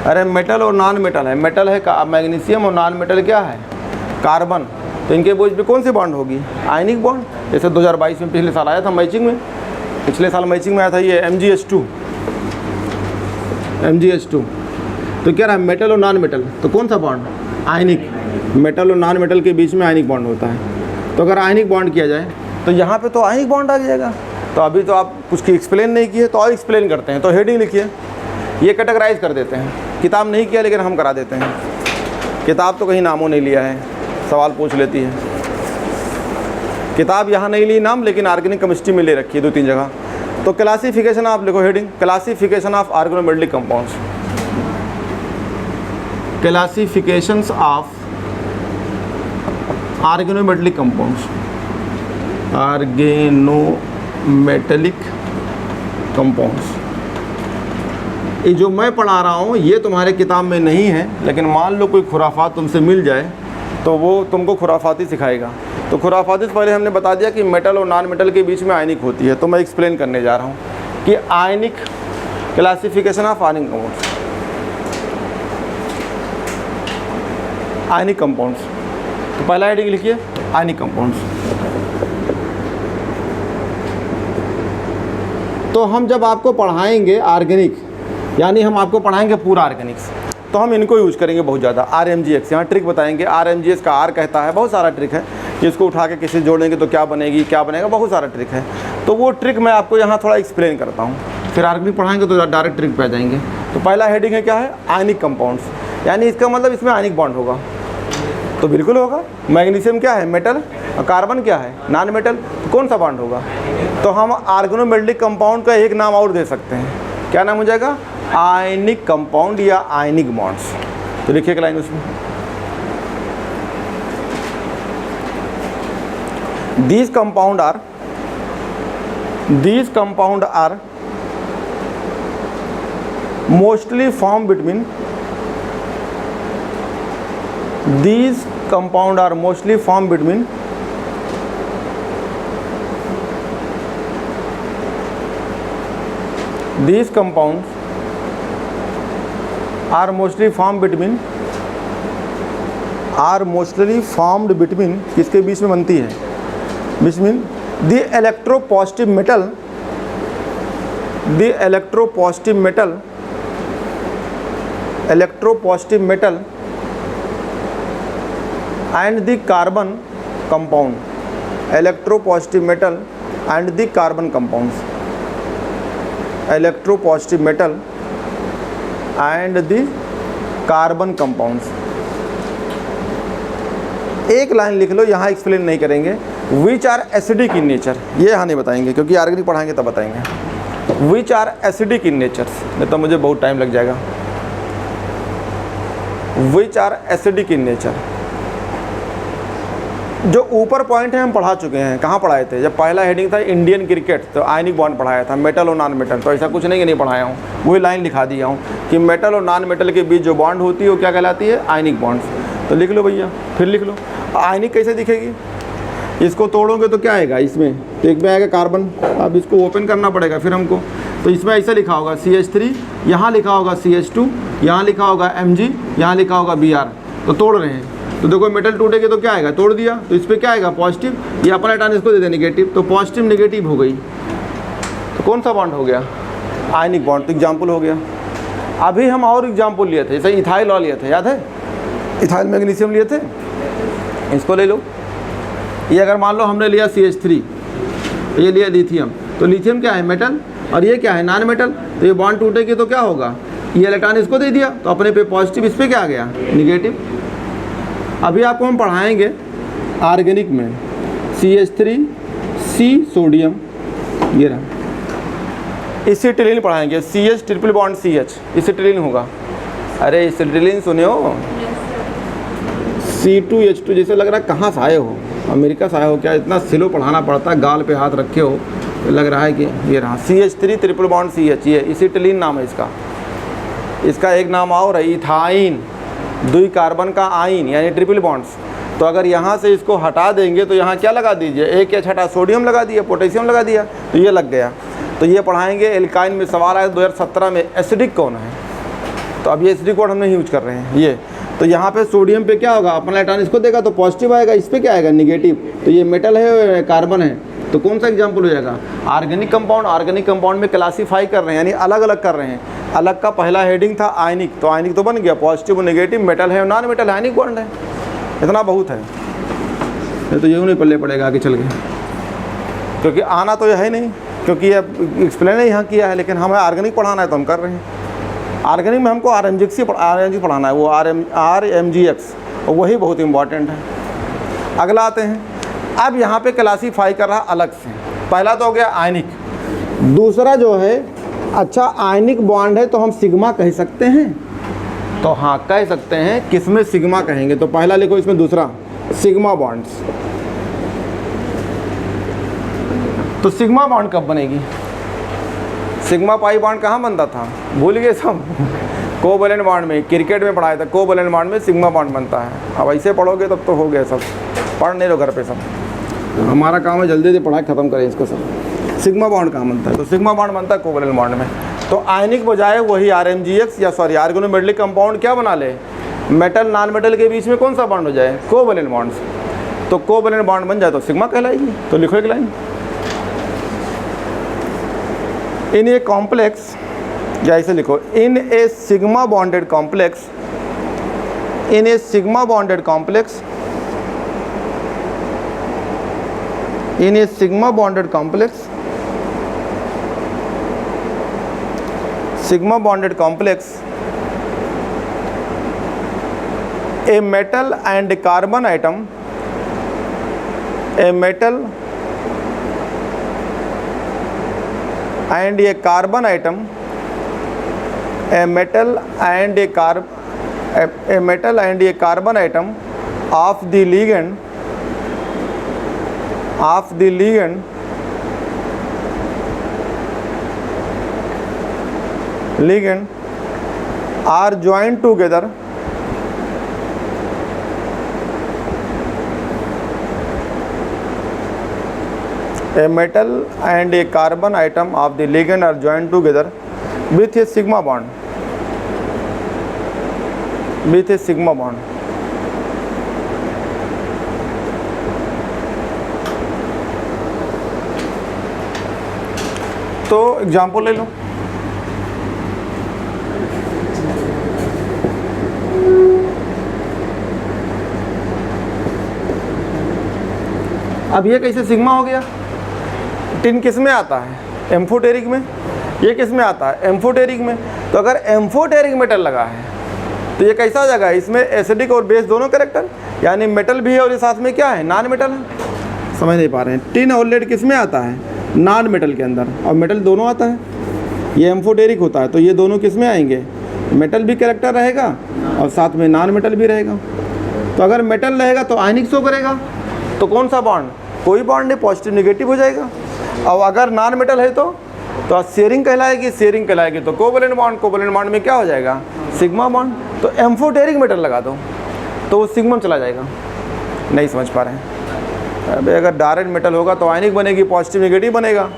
अरे मेटल और नॉन मेटल है, मेटल है मैग्नीशियम और नॉन मेटल क्या है? कार्बन। तो इनके बीच में कौन सी बॉन्ड होगी? Ionic bond. जैसे 2022 में पिछले साल आया था मैचिंग में, पिछले साल मैचिंग में आया था ये MgH2। तो क्या रहा? मेटल और नॉन मेटल, तो कौन सा बॉन्ड? आयनिक। मेटल और नॉन मेटल के बीच में आयनिक बॉन्ड होता है। तो अगर आयनिक बॉन्ड किया जाए तो यहाँ पे तो आयनिक बॉन्ड आ जाएगा। तो अभी तो आप कुछ एक्सप्लेन नहीं किए, तो और एक्सप्लेन करते हैं। तो हेडिंग लिखिए, ये कैटेगराइज कर देते हैं। किताब नहीं किया लेकिन हम करा देते हैं। किताब तो कहीं नामों नहीं लिया है, सवाल पूछ लेती है। किताब यहाँ नहीं ली नाम, लेकिन ऑर्गेनिक केमिस्ट्री में ले रखी है 2-3 जगह। तो क्लासिफिकेशन आप लिखो, heading classification of organometallic compounds, classifications of organometallic compounds, organometallic compounds. ये जो मैं पढ़ा रहा हूँ ये तुम्हारे किताब में नहीं है, लेकिन मान लो कोई खुराफात तुमसे मिल जाए तो वो तुमको खुराफाती सिखाएगा। तो खुराफाती से पहले हमने बता दिया कि मेटल और नॉन मेटल के बीच में आयनिक होती है। तो मैं एक्सप्लेन करने जा रहा हूँ कि ionic, classification of ionic compounds, ionic compounds. तो पहला हेडिंग लिखिए, आयनिक कंपाउंड्स। तो हम जब आपको पढ़ाएंगे ऑर्गेनिक, यानी हम आपको पढ़ाएंगे पूरा ऑर्गेनिक्स, तो हम इनको यूज़ करेंगे बहुत ज़्यादा। RMgX, यहाँ ट्रिक बताएंगे। RMgX का R कहता है, बहुत सारा ट्रिक है कि इसको उठा के किसी जोड़ेंगे तो क्या बनेगी, क्या बनेगा, बहुत सारा ट्रिक है। तो वो ट्रिक मैं आपको यहाँ थोड़ा एक्सप्लेन करता हूँ, फिर ऑर्गेनिक पढ़ाएंगे तो डायरेक्ट ट्रिक पे आ जाएंगे। तो पहला हेडिंग है क्या है? आयनिक कंपाउंड्स, यानी इसका मतलब इसमें आयनिक बॉन्ड होगा। तो बिल्कुल होगा। मैग्नीशियम क्या है? मेटल। और कार्बन क्या है? Non metal. तो कौन सा बॉन्ड होगा? तो हम ऑर्गेनोमेटेलिक कंपाउंड का एक नाम और दे सकते हैं। क्या नाम हो जाएगा? आयनिक कंपाउंड या आयनिक बॉन्ड्स। तो लिखिए लाइन उसमें, these compound are mostly formed between, these compound are mostly formed between these compounds are mostly formed between, are mostly formed between किसके बीच में बनती है? between the electropositive metal, the electropositive metal, electropositive metal and the carbon compound, electropositive metal and the carbon compounds, electropositive metal and the carbon compounds। एक line लिख लो, यहाँ explain नहीं करेंगे। Which are acidic in nature, ये यहाँ नहीं बताएंगे क्योंकि ऑर्गेनिक पढ़ाएंगे तब बताएंगे। Which are acidic in nature, नहीं तो मुझे बहुत टाइम लग जाएगा। Which are acidic in nature, जो ऊपर पॉइंट है हम पढ़ा चुके हैं। कहाँ पढ़ाए थे? जब पहला हेडिंग था इंडियन क्रिकेट, तो आयनिक बॉन्ड पढ़ाया था, मेटल और नॉन मेटल। तो ऐसा कुछ नहीं कि नहीं पढ़ाया हूँ, वही लाइन लिखा दिया हूँ कि मेटल और नॉन मेटल के बीच जो बॉन्ड होती है वो क्या कहलाती है? आयनिक बॉन्ड्स। तो लिख लो भैया, फिर लिख लो। आयनिक कैसे दिखेगी? इसको तोड़ोगे तो क्या आएगा इसमें, तो एक में आएगा कार्बन। अब इसको ओपन करना पड़ेगा फिर हमको, तो इसमें ऐसा लिखा होगा CH3, यहाँ लिखा होगा CH2, यहाँ लिखा होगा Mg, यहाँ लिखा होगा Br। तो तोड़ रहे हैं, तो देखो मेटल टूटेगा तो क्या आएगा, तोड़ दिया तो इस पर क्या आएगा पॉजिटिव, ये अपना इलेक्ट्रॉन इसको दे दे नेगेटिव, तो पॉजिटिव नेगेटिव हो गई। तो कौन सा बॉन्ड हो गया, आयनिक बॉन्ड। तो एग्जाम्पल हो गया। अभी हम और एग्जाम्पल लिए थे, जैसे इथाइल और लिए थे, याद है, इथाइल मैग्नीशियम लिए थे, इसको ले लो। ये अगर मान लो हमने लिया CH3, ये लिया लिथियम, तो लिथियम क्या है, मेटल, और ये क्या है, नॉन मेटल। तो ये बॉन्ड टूटेगी तो क्या होगा, ये इलेक्ट्रॉन इसको दे दिया तो अपने पे पॉजिटिव, इस पर क्या आ गया निगेटिव। अभी आपको हम पढ़ाएंगे ऑर्गेनिक में CH3C सोडियम, ये रहा, एसिटिलीन पढ़ाएंगे, CH triple bond CH, acetylene होगा। अरे एसिटिलीन सुने हो, C2H2, जैसे लग रहा है कहाँ से आए हो, अमेरिका से आए हो क्या, इतना स्लो पढ़ाना पड़ता है, गाल पे हाथ रखे हो, तो लग रहा है कि ये रहा CH3 ट्रिपल बॉन्ड CH, ये एसिटिलीन नाम है इसका। इसका एक नाम और है इथाइन, 2 कार्बन का आइन यानी ट्रिपल बॉन्ड्स। तो अगर यहाँ से इसको हटा देंगे तो यहाँ क्या लगा दीजिए, एक H हटा सोडियम लगा दिया, पोटेशियम लगा दिया, तो ये लग गया। तो ये पढ़ाएंगे। एल्काइन में सवाल आया 2017 में, एसिडिक कौन है, तो अब ये एसिडिक वर्ड हम नहीं यूज कर रहे हैं ये। तो यहाँ पे सोडियम पे क्या होगा, अपना इलेक्ट्रॉन इसको देगा तो पॉजिटिव आएगा, इस पर क्या आएगा निगेटिव। तो ये मेटल है, कार्बन है, तो कौन सा एग्जाम्पल हो जाएगा, ऑर्गेनिक कंपाउंड। ऑर्गेनिक कंपाउंड में क्लासीफाई कर रहे हैं, यानी अलग अलग कर रहे हैं। अलग का पहला हेडिंग था आयनिक, तो आयनिक तो बन गया, पॉजिटिव नेगेटिव, मेटल है नॉन मेटल, आयनिक बॉन्ड है। इतना बहुत है, ये तो यूँ नहीं पल्ले पड़ेगा आगे चल के, क्योंकि आना तो यह है नहीं, क्योंकि ये एक्सप्लेन ही यहाँ किया है, लेकिन हमें ऑर्गेनिक पढ़ाना है तो हम कर रहे हैं। ऑर्गेनिक में हमको RMGX पढ़ाना है, वो RMGX, और वही बहुत इंपॉर्टेंट है। अगला आते हैं, अब यहाँ पे क्लासीफाई कर रहा अलग से। पहला तो हो गया आयनिक, दूसरा जो है, अच्छा आयनिक बॉन्ड है तो हम सिग्मा कह सकते हैं, तो हाँ कह सकते हैं, किसमें सिग्मा कहेंगे, तो पहला लिखो इसमें, दूसरा सिग्मा बॉन्ड्स। तो सिग्मा बॉन्ड कब बनेगी, सिग्मा पाई बॉन्ड कहाँ बनता था, भूल गए सब, कोवैलेंट बॉन्ड में, क्रिकेट में पढ़ाया था, कोवैलेंट बॉन्ड में सिग्मा बॉन्ड बनता है। अब ऐसे पढ़ोगे तब तो हो गया सब, पढ़ नहीं लो घर पे सब, हमारा काम है जल्दी से पढ़ाई ख़त्म करें इसको सब। सिग्मा बॉन्ड कहाँ बनता है, तो सिग्मा बॉन्ड बनता है कोवैलेंट बॉन्ड में। तो आयनिक बजाय वही RMGX या सॉरी ऑर्गेनोमेटेलिक कंपाउंड क्या बना ले, मेटल नॉन मेटल के बीच में कौन सा बॉन्ड हो जाए, कोवैलेंट बॉन्ड्स। तो कोवैलेंट बॉन्ड बन जाए तो सिग्मा कहलाएगी। तो लिखो एक लाइन, इन ए कॉम्प्लेक्स, या ऐसे लिखो, in a sigma bonded complex, in a sigma bonded complex, in a sigma bonded complex, sigma bonded complex, a metal and a carbon atom, a metal and a carbon atom, a metal and a metal and a carbon atom of the ligand are joined together a metal and a carbon atom of the ligand are joined together with a sigma bond, with a sigma bond. तो example ले लो, अब ये कैसे sigma हो गया, tin किस में आता है, एम्फोटेरिक में, ये किस में आता है, एम्फोटेरिक में। तो अगर एम्फोटेरिक मेटल लगा है तो ये कैसा हो जाएगा, इसमें एसिडिक और बेस दोनों कैरेक्टर, यानी मेटल भी है और ये साथ में क्या है, नॉन मेटल है। समझ नहीं पा रहे हैं, टिन और लेड किस में आता है, नॉन मेटल के अंदर, और मेटल दोनों आता है। ये एम्फोटेरिक होता है तो ये दोनों किस में आएंगे, मेटल भी कैरेक्टर रहेगा और साथ में नॉन मेटल भी रहेगा। तो अगर मेटल रहेगा तो आयनिक शो करेगा, तो कौन सा बॉन्ड, कोई बॉन्ड नहीं, पॉजिटिव नेगेटिव हो जाएगा। और अगर नॉन मेटल है तो शेयरिंग कहलाएगी, शेयरिंग कहलाएगी तो कोवैलेंट बॉन्ड, कोवैलेंट बॉन्ड में क्या हो जाएगा, सिग्मा बॉन्ड। तो एम्फोटेरिक मेटल लगा दो तो वो सिग्मा चला जाएगा। नहीं समझ पा रहे हैं, अबे अगर डायरेक्ट मेटल होगा तो आयनिक बनेगी, पॉजिटिव नेगेटिव बनेगा।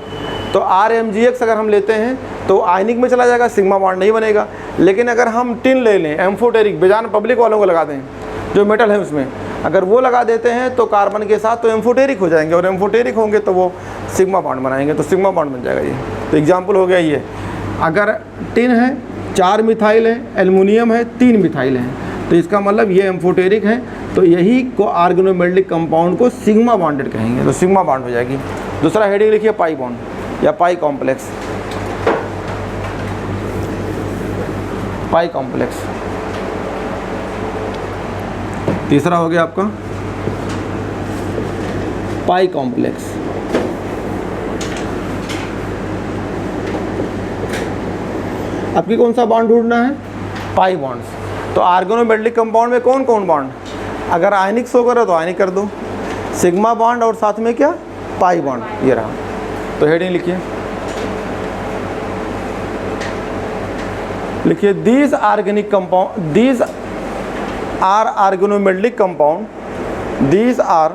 तो RMgx अगर हम लेते हैं तो आयनिक में चला जाएगा, सिग्मा बॉन्ड नहीं बनेगा। लेकिन अगर हम टिन ले लें, एम्फोटेरिक, बेजान पब्लिक वालों को लगा दें जो मेटल है उसमें, अगर वो लगा देते हैं तो कार्बन के साथ तो एम्फोटेरिक हो जाएंगे, और एम्फोटेरिक होंगे तो वो सिग्मा बॉन्ड बनाएंगे, तो सिग्मा बॉन्ड बन जाएगा ये। तो एग्जाम्पल हो गया ये, अगर टिन है 4 मिथाइल है, एल्युमिनियम है 3 मिथाइल है, तो इसका मतलब ये एम्फोटेरिक है, तो यही को ऑर्गेनोमेटेलिक कंपाउंड को सिग्मा बॉन्डेड कहेंगे, तो सिग्मा बॉन्ड हो जाएगी। दूसरा हेडिंग लिखिए पाई बॉन्ड या पाई कॉम्प्लेक्स, पाई कॉम्प्लेक्स। तीसरा हो गया आपका पाई कॉम्प्लेक्स। आपकी कौन सा बॉन्ड ढूंढना है? Pi bonds. तो ऑर्गेनोमेटेलिक कंपाउंड में कौन कौन बॉन्ड? अगर आयनिक शो करो तो आयनिक कर दो, सिग्मा बॉन्ड और साथ में क्या? पाई बॉन्ड, ये रहा। तो हेडिंग लिखिए, लिखिए these organic compound, these are organometallic compound, these are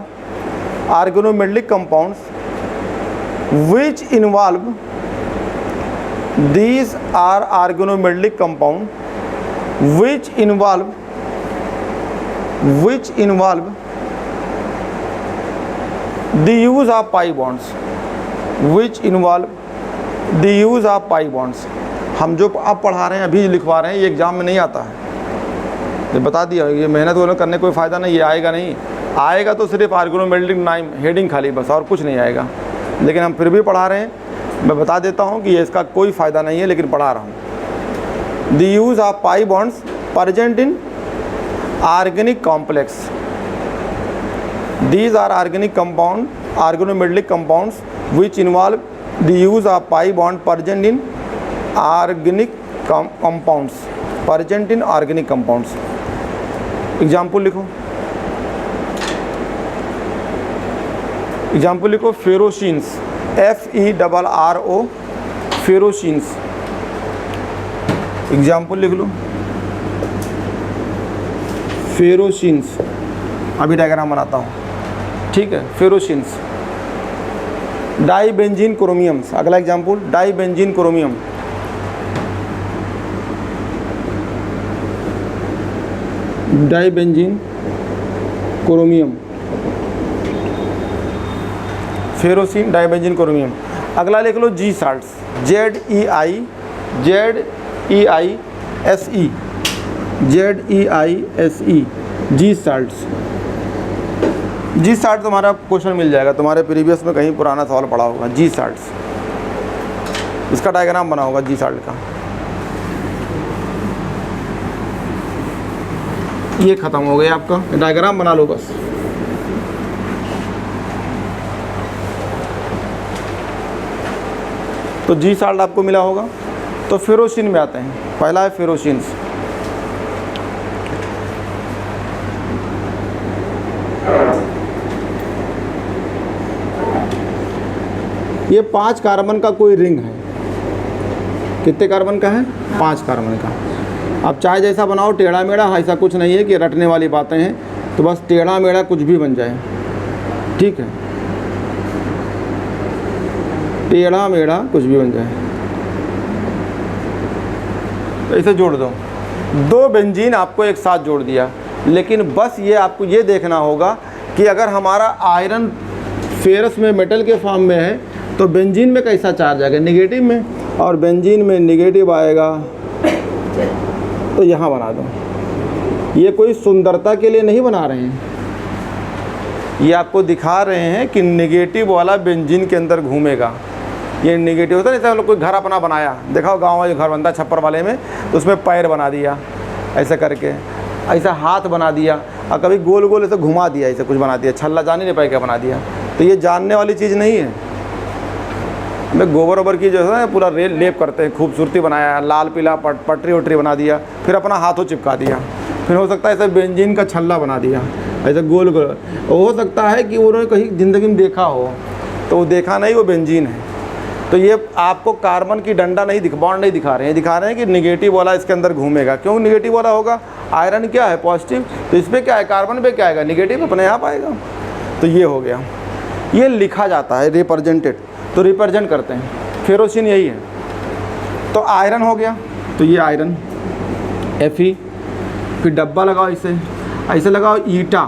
organometallic compounds which involve, these are organometallic compound which involve the use of pi bonds, which involve the use of pi bonds। हम जो अब पढ़ा रहे हैं, अभी लिखवा रहे हैं, ये एग्जाम में नहीं आता है, ये बता दिया। ये मेहनत वालों करने कोई फ़ायदा नहीं, ये आएगा नहीं, आएगा तो सिर्फ ऑर्गेनोमेटेलिक नाम हेडिंग खाली बस, और कुछ नहीं आएगा। लेकिन हम फिर भी पढ़ा रहे हैं, मैं बता देता हूँ कि ये इसका कोई फ़ायदा नहीं है, लेकिन पढ़ा रहा हूँ। The use of pi bonds present in organic complex, these are organic compound, organometallic compounds which involve the use of pi bond present in organic compounds, present in organic compounds. Example लिखो, example लिखो, ferrocenes, FERRO, फेरोशीन्स। Example लिख लो, फेरोशीन्स। अभी diagram बनाता हूँ, ठीक है। फेरोशीन्स, dibenzene chromiums. अगला example, dibenzene chromium, dibenzene chromium, ferrocene, dibenzene chromium. अगला लिख लो Zeise salts, ZEISE, Zeise salts. Zeise salt तुम्हारा क्वेश्चन मिल जाएगा, तुम्हारे प्रीवियस में कहीं पुराना सवाल पड़ा होगा, जी साल्ट्स। इसका डायग्राम बना होगा जी साल्ट का। ये खत्म हो गया आपका, डायग्राम बना लो बस। तो जी साल्ट आपको मिला होगा। तो फेरोसिन में आते हैं, पहला है फेरोसिन्स। ये 5 कार्बन का कोई रिंग है। कितने कार्बन का है? 5 कार्बन का। अब चाहे जैसा बनाओ, टेढ़ा मेढ़ा, ऐसा कुछ नहीं है कि रटने वाली बातें हैं, तो बस टेढ़ा मेढ़ा कुछ भी बन जाए, ठीक है, टेढ़ा मेढ़ा कुछ भी बन जाए। तो इसे जोड़ दो, 2 बेंजीन आपको एक साथ जोड़ दिया, लेकिन बस ये आपको ये देखना होगा कि अगर हमारा आयरन फेरस में मेटल के फॉर्म में है तो बेंजीन में कैसा चार्ज आएगा? नेगेटिव में, और बेंजीन में नेगेटिव आएगा, तो यहाँ बना दो। ये कोई सुंदरता के लिए नहीं बना रहे हैं, ये आपको दिखा रहे हैं कि नेगेटिव वाला बेंजीन के अंदर घूमेगा। ये नेगेटिव होता है, जैसे हम लोग कोई घर अपना बनाया, देखा गांव में जो घर बनता है छप्पर वाले में, तो उसमें पैर बना दिया ऐसे करके, ऐसा हाथ बना दिया, और कभी गोल गोल ऐसे घुमा दिया, ऐसे कुछ बना दिया, छल्ला जान ही नहीं पाए क्या बना दिया। तो ये जानने वाली चीज़ नहीं है। में गोबर वोबर की जो है पूरा रेल लेप करते हैं, खूबसूरती बनाया, लाल पीला पटरी वटरी बना दिया, फिर अपना हाथों चिपका दिया, फिर हो सकता है ऐसे बेंजीन का छल्ला बना दिया ऐसे गोल गोल। हो सकता है कि उन्होंने कहीं ज़िंदगी में देखा हो, तो वो देखा नहीं, वो बेंजीन है। तो ये आपको कार्बन की डंडा नहीं बॉन्ड नहीं दिखा रहे हैं, दिखा रहे हैं कि निगेटिव वाला इसके अंदर घूमेगा। क्यों निगेटिव वाला होगा? आयरन क्या है? पॉजिटिव, तो इस पर क्या है? कार्बन पे क्या आएगा? निगेटिव, अपने आप आएगा। तो ये हो गया। ये लिखा जाता है रिप्रेजेंटेड, तो रिप्रेजेंट करते हैं। फेरोसिन यही है। तो आयरन हो गया, तो ये आयरन Fe, फिर डब्बा लगाओ इसे, ऐसे लगाओ ईटा,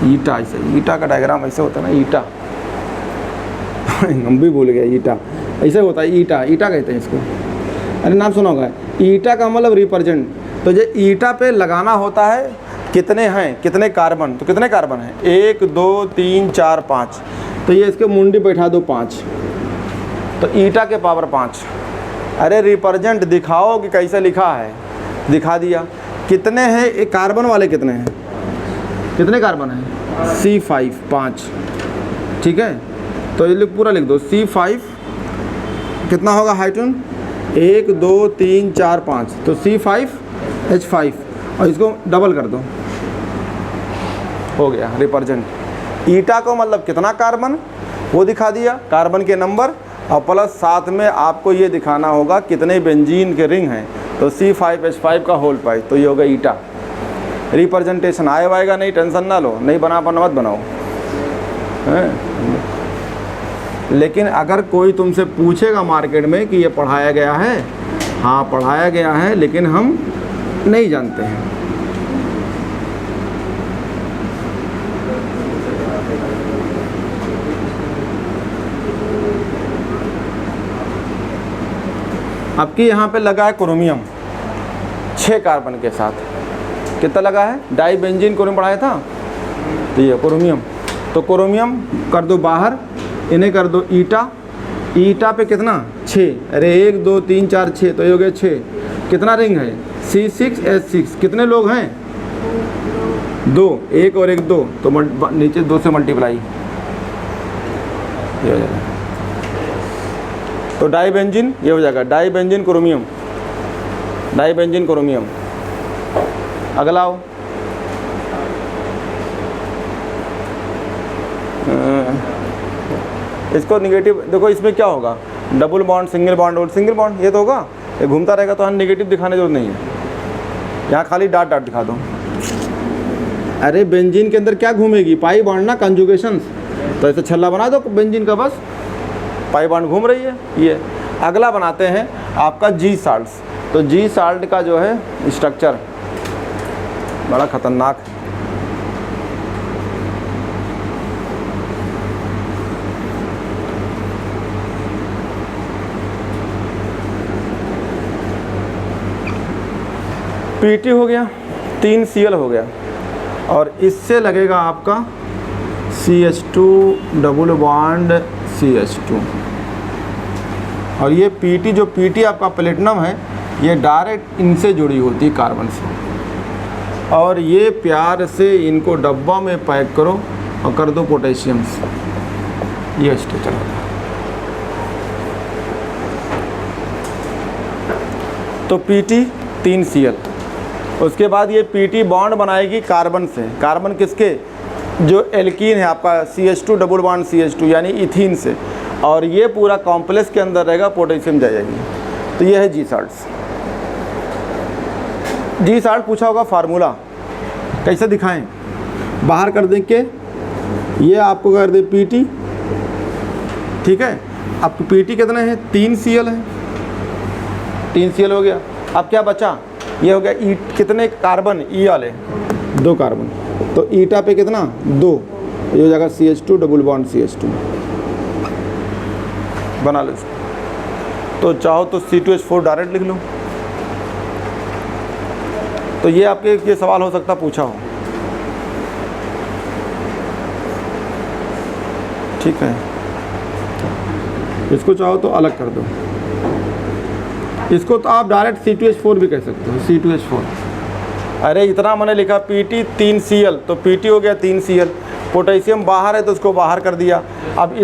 ईटा ऐसे, ईटा का डायग्राम ऐसे होता है ना, ईटा हम भी भूल गए, ईटा ऐसे होता है, ईटा, ईटा कहते हैं इसको, अरे नाम सुना होगा। ईटा का मतलब रिप्रेजेंट, तो ये ईटा पे लगाना होता है। कितने हैं, कितने कार्बन, तो कितने कार्बन हैं, 1 2 3 4 5, तो ये इसके मुंडी बैठा दो 5, तो ईटा के पावर 5। अरे रिप्रेजेंट दिखाओ कि कैसे लिखा है, दिखा दिया। कितने हैं, एक कार्बन वाले कितने हैं, कितने कार्बन हैं, C5 5, ठीक है। तो ये पूरा लिख दो, C5 कितना होगा हाइड्रोजन, 1 2 3 4 5, तो C5H5, और इसको डबल कर दो, हो गया रिप्रेजेंट। ईटा को मतलब कितना कार्बन, वो दिखा दिया, कार्बन के नंबर, और प्लस साथ में आपको ये दिखाना होगा कितने बेंजीन के रिंग हैं, तो C5H5 का होल पाई, तो ये होगा ईटा। रिप्रेजेंटेशन आएगा नहीं, टेंशन ना लो, नहीं बना पाना मत बनाओ, हैं। लेकिन अगर कोई तुमसे पूछेगा मार्केट में कि ये पढ़ाया गया है, हाँ पढ़ाया गया है, लेकिन हम नहीं जानते हैं। आपकी यहाँ पे लगा है क्रोमियम 6 कार्बन के साथ, कितना लगा है, डाई बेंजीन क्रोमियम पढ़ाया था, तो ये क्रोमियम, तो क्रोमियम कर दो बाहर, इन्हें कर दो ईटा, ईटा पे कितना 6, अरे 1 2 3 4 6, तो ये हो गया 6। कितना रिंग है, C6H6, कितने लोग हैं, 2, 1 और 1 2, तो नीचे 2 से मल्टीप्लाई, ये हो जाएगा। तो डाई बेंजीन ये हो जाएगा, di benzene chromium, di benzene chromium. अगला आओ, इसको निगेटिव देखो, इसमें क्या होगा, डबल बॉन्ड, सिंगल बॉन्ड और सिंगल बॉन्ड, ये तो होगा, ये घूमता रहेगा, तो हम निगेटिव दिखाने जरूरत नहीं है, यहाँ खाली डाट डाट दिखा दो। अरे बेंजीन के अंदर क्या घूमेगी, पाई बॉन्ड ना, कंजुगेशंस, तो ऐसे छल्ला बना दो बेंजीन का, बस पाई बॉन्ड घूम रही है ये। अगला बनाते हैं आपका जी साल्ट्स, तो जी साल्ट का जो है स्ट्रक्चर बड़ा खतरनाक है। पीटी हो गया, 3 Cl हो गया, और इससे लगेगा आपका CH2 डबल बॉन्ड CH2, और ये पीटी, जो पीटी आपका प्लेटिनम है, ये डायरेक्ट इनसे जुड़ी होती है कार्बन से, और ये प्यार से इनको डब्बा में पैक करो और कर दो पोटेशियम से, ये स्ट्रक्चर होता है। तो पीटी 3 Cl, उसके बाद ये पीटी बॉन्ड बनाएगी कार्बन से, कार्बन किसके, जो एल्कीन है आपका CH2 डबल बॉन्ड CH2 यानी इथीन से, और ये पूरा कॉम्प्लेक्स के अंदर रहेगा, पोटेशियम जाएगी, तो ये है जी साल्ट्स। जी साल्ट पूछा होगा फार्मूला, कैसे दिखाएं, बाहर कर दें के ये आपको कर दे पीटी, ठीक है। अब पीटी कितना है, 3 Cl है, 3 Cl हो गया। अब क्या बचा, ये हो गया ई, कितने कार्बन, ई वाले 2 कार्बन, तो ईटा पे कितना 2, ये हो जाएगा CH2 डबल बॉन्ड CH2, बना लो इसको। तो चाहो तो C2H4 डायरेक्ट लिख लो। तो ये आपके ये सवाल हो सकता पूछा हो, ठीक है। इसको चाहो तो अलग कर दो, इसको तो आप डायरेक्ट C2H4 भी कह सकते हो, C2H4। अरे इतना मैंने लिखा पीटी 3 Cl, तो पीटी हो गया 3 Cl, पोटेशियम बाहर है तो उसको बाहर कर दिया। अब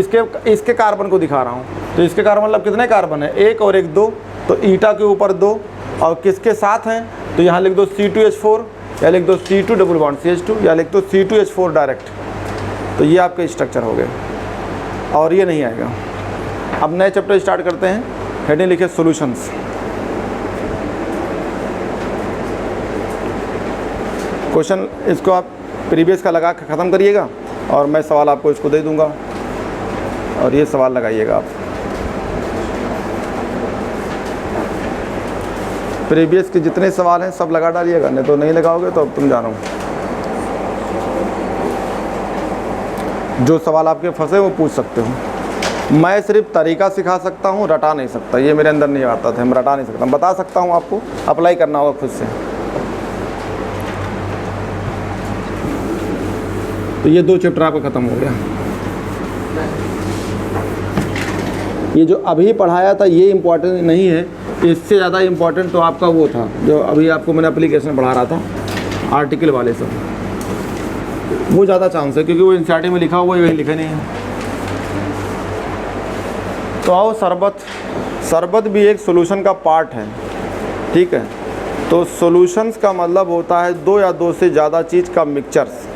इसके कार्बन को दिखा रहा हूँ, तो इसके कार्बन मतलब कितने कार्बन है, 1 और 1 2, तो ईटा के ऊपर 2, और किसके साथ हैं, तो यहाँ लिख दो C2H4, या लिख दो C2 डबल बॉन्ड CH2, या लिख दो C2H4 डायरेक्ट। तो ये आपके स्ट्रक्चर हो गए, और ये नहीं आएगा। अब नए चैप्टर स्टार्ट करते हैं, हेडिंग लिखे सॉल्यूशंस। क्वेश्चन इसको आप प्रीवियस का लगा के ख़त्म करिएगा, और मैं सवाल आपको इसको दे दूँगा और ये सवाल लगाइएगा आप। प्रीवियस के जितने सवाल हैं सब लगा डालिएगा, नहीं तो नहीं लगाओगे तो अब तुम जानो। जो सवाल आपके फंसे वो पूछ सकते हो। मैं सिर्फ तरीका सिखा सकता हूँ, रटा नहीं सकता, ये मेरे अंदर नहीं आता था, मैं रटा नहीं सकता, बता सकता हूँ आपको, अप्लाई करना होगा खुद से। तो ये 2 चैप्टर आपका ख़त्म हो गया। ये जो अभी पढ़ाया था ये इम्पोर्टेंट नहीं है, इससे ज़्यादा इम्पोर्टेंट तो आपका वो था जो अभी आपको मैंने एप्लीकेशन पढ़ा रहा था, आर्टिकल वाले सब, वो ज़्यादा चांस है क्योंकि वो एनसीईआरटी में लिखा हुआ है, वही लिखे नहीं है। तो आओ, शरबत भी एक सोल्यूशन का पार्ट है, ठीक है। तो सॉल्यूशंस का मतलब होता है 2 या 2 से ज़्यादा चीज़ का मिक्सचर्स।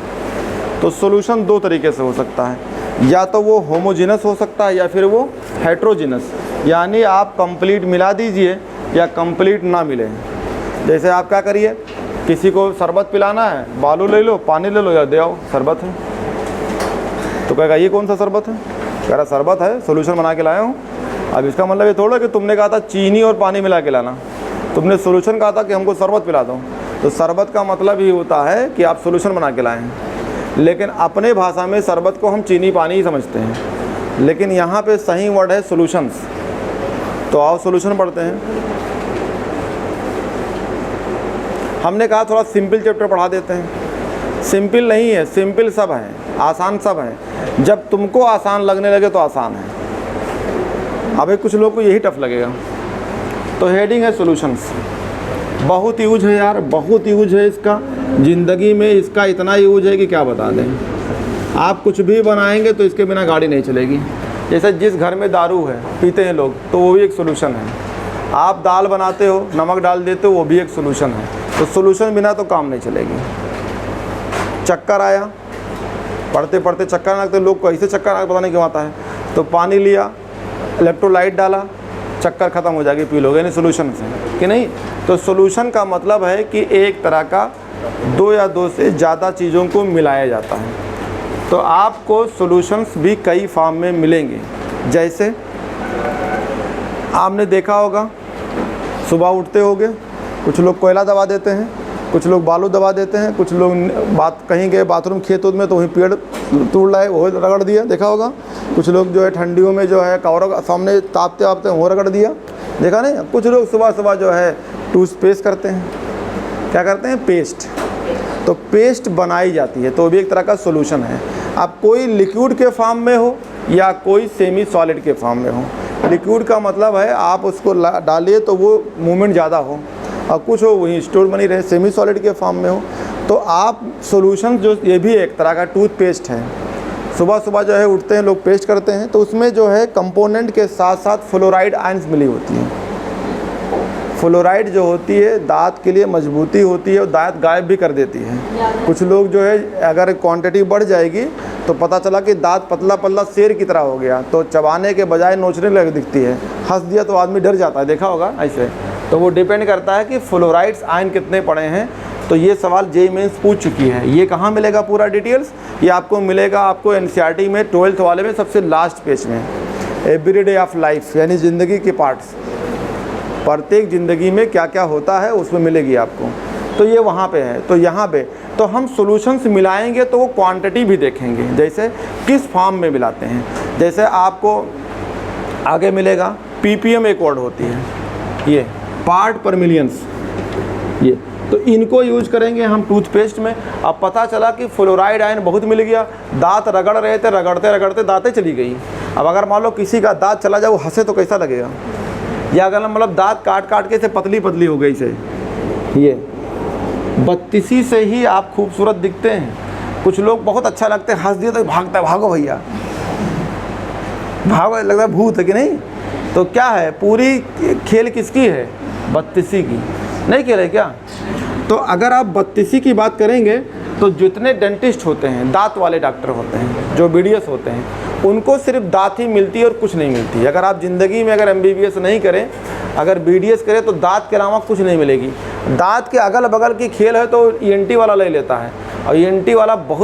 तो सॉल्यूशन 2 तरीके से हो सकता है, या तो वो होमोजेनस हो सकता है या फिर वो हेट्रोजेनस, यानी आप कंप्लीट मिला दीजिए या कंप्लीट ना मिले। जैसे आप क्या करिए, किसी को शरबत पिलाना है, बालू ले लो, पानी ले लो या दे आओ, शरबत है। तो कहेगा ये कौन सा शरबत है? कह रहा शरबत है, सोल्यूशन बना के लाया हूँ। अब इसका मतलब ये थोड़ा कि तुमने कहा था चीनी और पानी मिला के लाना, तुमने सोल्यूशन कहा था कि हमको शरबत पिला दो। तो शरबत का मतलब ही होता है कि आप सोल्यूशन बना के लाए हैं। लेकिन अपने भाषा में शरबत को हम चीनी पानी ही समझते हैं, लेकिन यहाँ पे सही वर्ड है सॉल्यूशंस। तो आओ सॉल्यूशन पढ़ते हैं। हमने कहा थोड़ा सिंपल चैप्टर पढ़ा देते हैं। सिंपल नहीं है, सिंपल सब है, आसान सब है। जब तुमको आसान लगने लगे तो आसान है। अभी कुछ लोग को यही टफ लगेगा। तो हेडिंग है सॉल्यूशंस। बहुत यूज है यार, बहुत यूज है इसका ज़िंदगी में, इसका इतना यूज है कि क्या बता दें। आप कुछ भी बनाएंगे तो इसके बिना गाड़ी नहीं चलेगी। जैसे जिस घर में दारू है, पीते हैं लोग, तो वो भी एक सोल्यूशन है। आप दाल बनाते हो, नमक डाल देते हो, वो भी एक सोल्यूशन है। तो सोल्यूशन बिना तो काम नहीं चलेगी। चक्कर आया, पढ़ते पढ़ते चक्कर लगते, लोग को ऐसे चक्कर आया पता नहीं क्यों आता है। तो पानी लिया, इलेक्ट्रोलाइट डाला, चक्कर ख़त्म हो जाएगी, पी लोगे, यानी सोल्यूशन से कि नहीं। तो सोल्यूशन का मतलब है कि एक तरह का 2 या 2 से ज़्यादा चीज़ों को मिलाया जाता है। तो आपको सॉल्यूशंस भी कई फॉर्म में मिलेंगे। जैसे आपने देखा होगा, सुबह उठते होगे, कुछ लोग कोयला दबा देते हैं, कुछ लोग बालू दबा देते हैं, कुछ लोग कहीं गए बाथरूम खेत में तो वहीं पेड़ तोड़ लाए, वो रगड़ दिया, देखा होगा। कुछ लोग जो है ठंडियों में जो है कवरों सामने तापते तापते वो रगड़ दिया, देखा नहीं। कुछ लोग सुबह सुबह जो है टूथपेस्ट करते हैं, क्या करते हैं, पेस्ट। तो पेस्ट बनाई जाती है, तो भी एक तरह का सॉल्यूशन है। अब कोई लिक्विड के फॉर्म में हो या कोई सेमी सॉलिड के फॉर्म में हो। लिक्विड का मतलब है आप उसको डालिए तो वो मूवमेंट ज़्यादा हो, और कुछ हो वहीं स्टोर बनी रहे, सेमी सॉलिड के फॉर्म में हो। तो आप सॉल्यूशन जो, ये भी एक तरह का टूथपेस्ट है। सुबह सुबह जो है उठते हैं लोग, पेस्ट करते हैं, तो उसमें जो है कंपोनेंट के साथ साथ फ्लोराइड आयंस मिली होती हैं। फ्लोराइड जो होती है दांत के लिए मजबूती होती है और दांत गायब भी कर देती है। कुछ लोग जो है अगर क्वांटिटी बढ़ जाएगी तो पता चला कि दांत पतला पतला शेर की तरह हो गया, तो चबाने के बजाय नोचने लग दिखती है। हंस दिया तो आदमी डर जाता है, देखा होगा ऐसे। तो वो डिपेंड करता है कि फ्लोराइड्स आयन कितने पड़े हैं। तो ये सवाल जेईई मेंस पूछ चुकी है। ये कहाँ मिलेगा पूरा डिटेल्स? ये आपको मिलेगा आपको एनसीईआरटी में 12th वाले में सबसे लास्ट पेज में, एवरीडे ऑफ लाइफ, यानी ज़िंदगी के पार्ट्स। प्रत्येक ज़िंदगी में क्या क्या होता है उसमें मिलेगी आपको। तो ये वहाँ पे है। तो यहाँ पे तो हम सॉल्यूशंस मिलाएंगे तो वो क्वांटिटी भी देखेंगे, जैसे किस फॉर्म में मिलाते हैं। जैसे आपको आगे मिलेगा ppm एक वर्ड होती है, ये पार्ट पर मिलियंस, ये तो इनको यूज करेंगे हम टूथपेस्ट में। अब पता चला कि फ्लोराइड आयन बहुत मिल गया, दांत रगड़ रहे थे, रगड़ते रगड़ते दांतें चली गई। अब अगर मान लो किसी का दांत चला जाए, वो हंसे तो कैसा लगेगा? या अगर मतलब दांत काट काट के से पतली पतली हो गई से, ये 32 से ही आप खूबसूरत दिखते हैं। कुछ लोग बहुत अच्छा लगते हैं, हंस दिए तो भागता है, भागो भैया भागो, लगता है भूत है कि नहीं। तो क्या है, पूरी खेल किसकी है? 32 की। नहीं खेल है क्या? तो अगर आप 32 की बात करेंगे तो जितने डेंटिस्ट होते हैं, दांत वाले डॉक्टर होते हैं, जो BDS होते हैं, उनको सिर्फ दांत ही मिलती है और कुछ नहीं मिलती। अगर आप ज़िंदगी में अगर MBBS नहीं करें, अगर BDS करें तो दांत के अलावा कुछ नहीं मिलेगी। दांत के अगल बगल की खेल है तो ENT वाला ले लेता है, और ENT वाला बहुत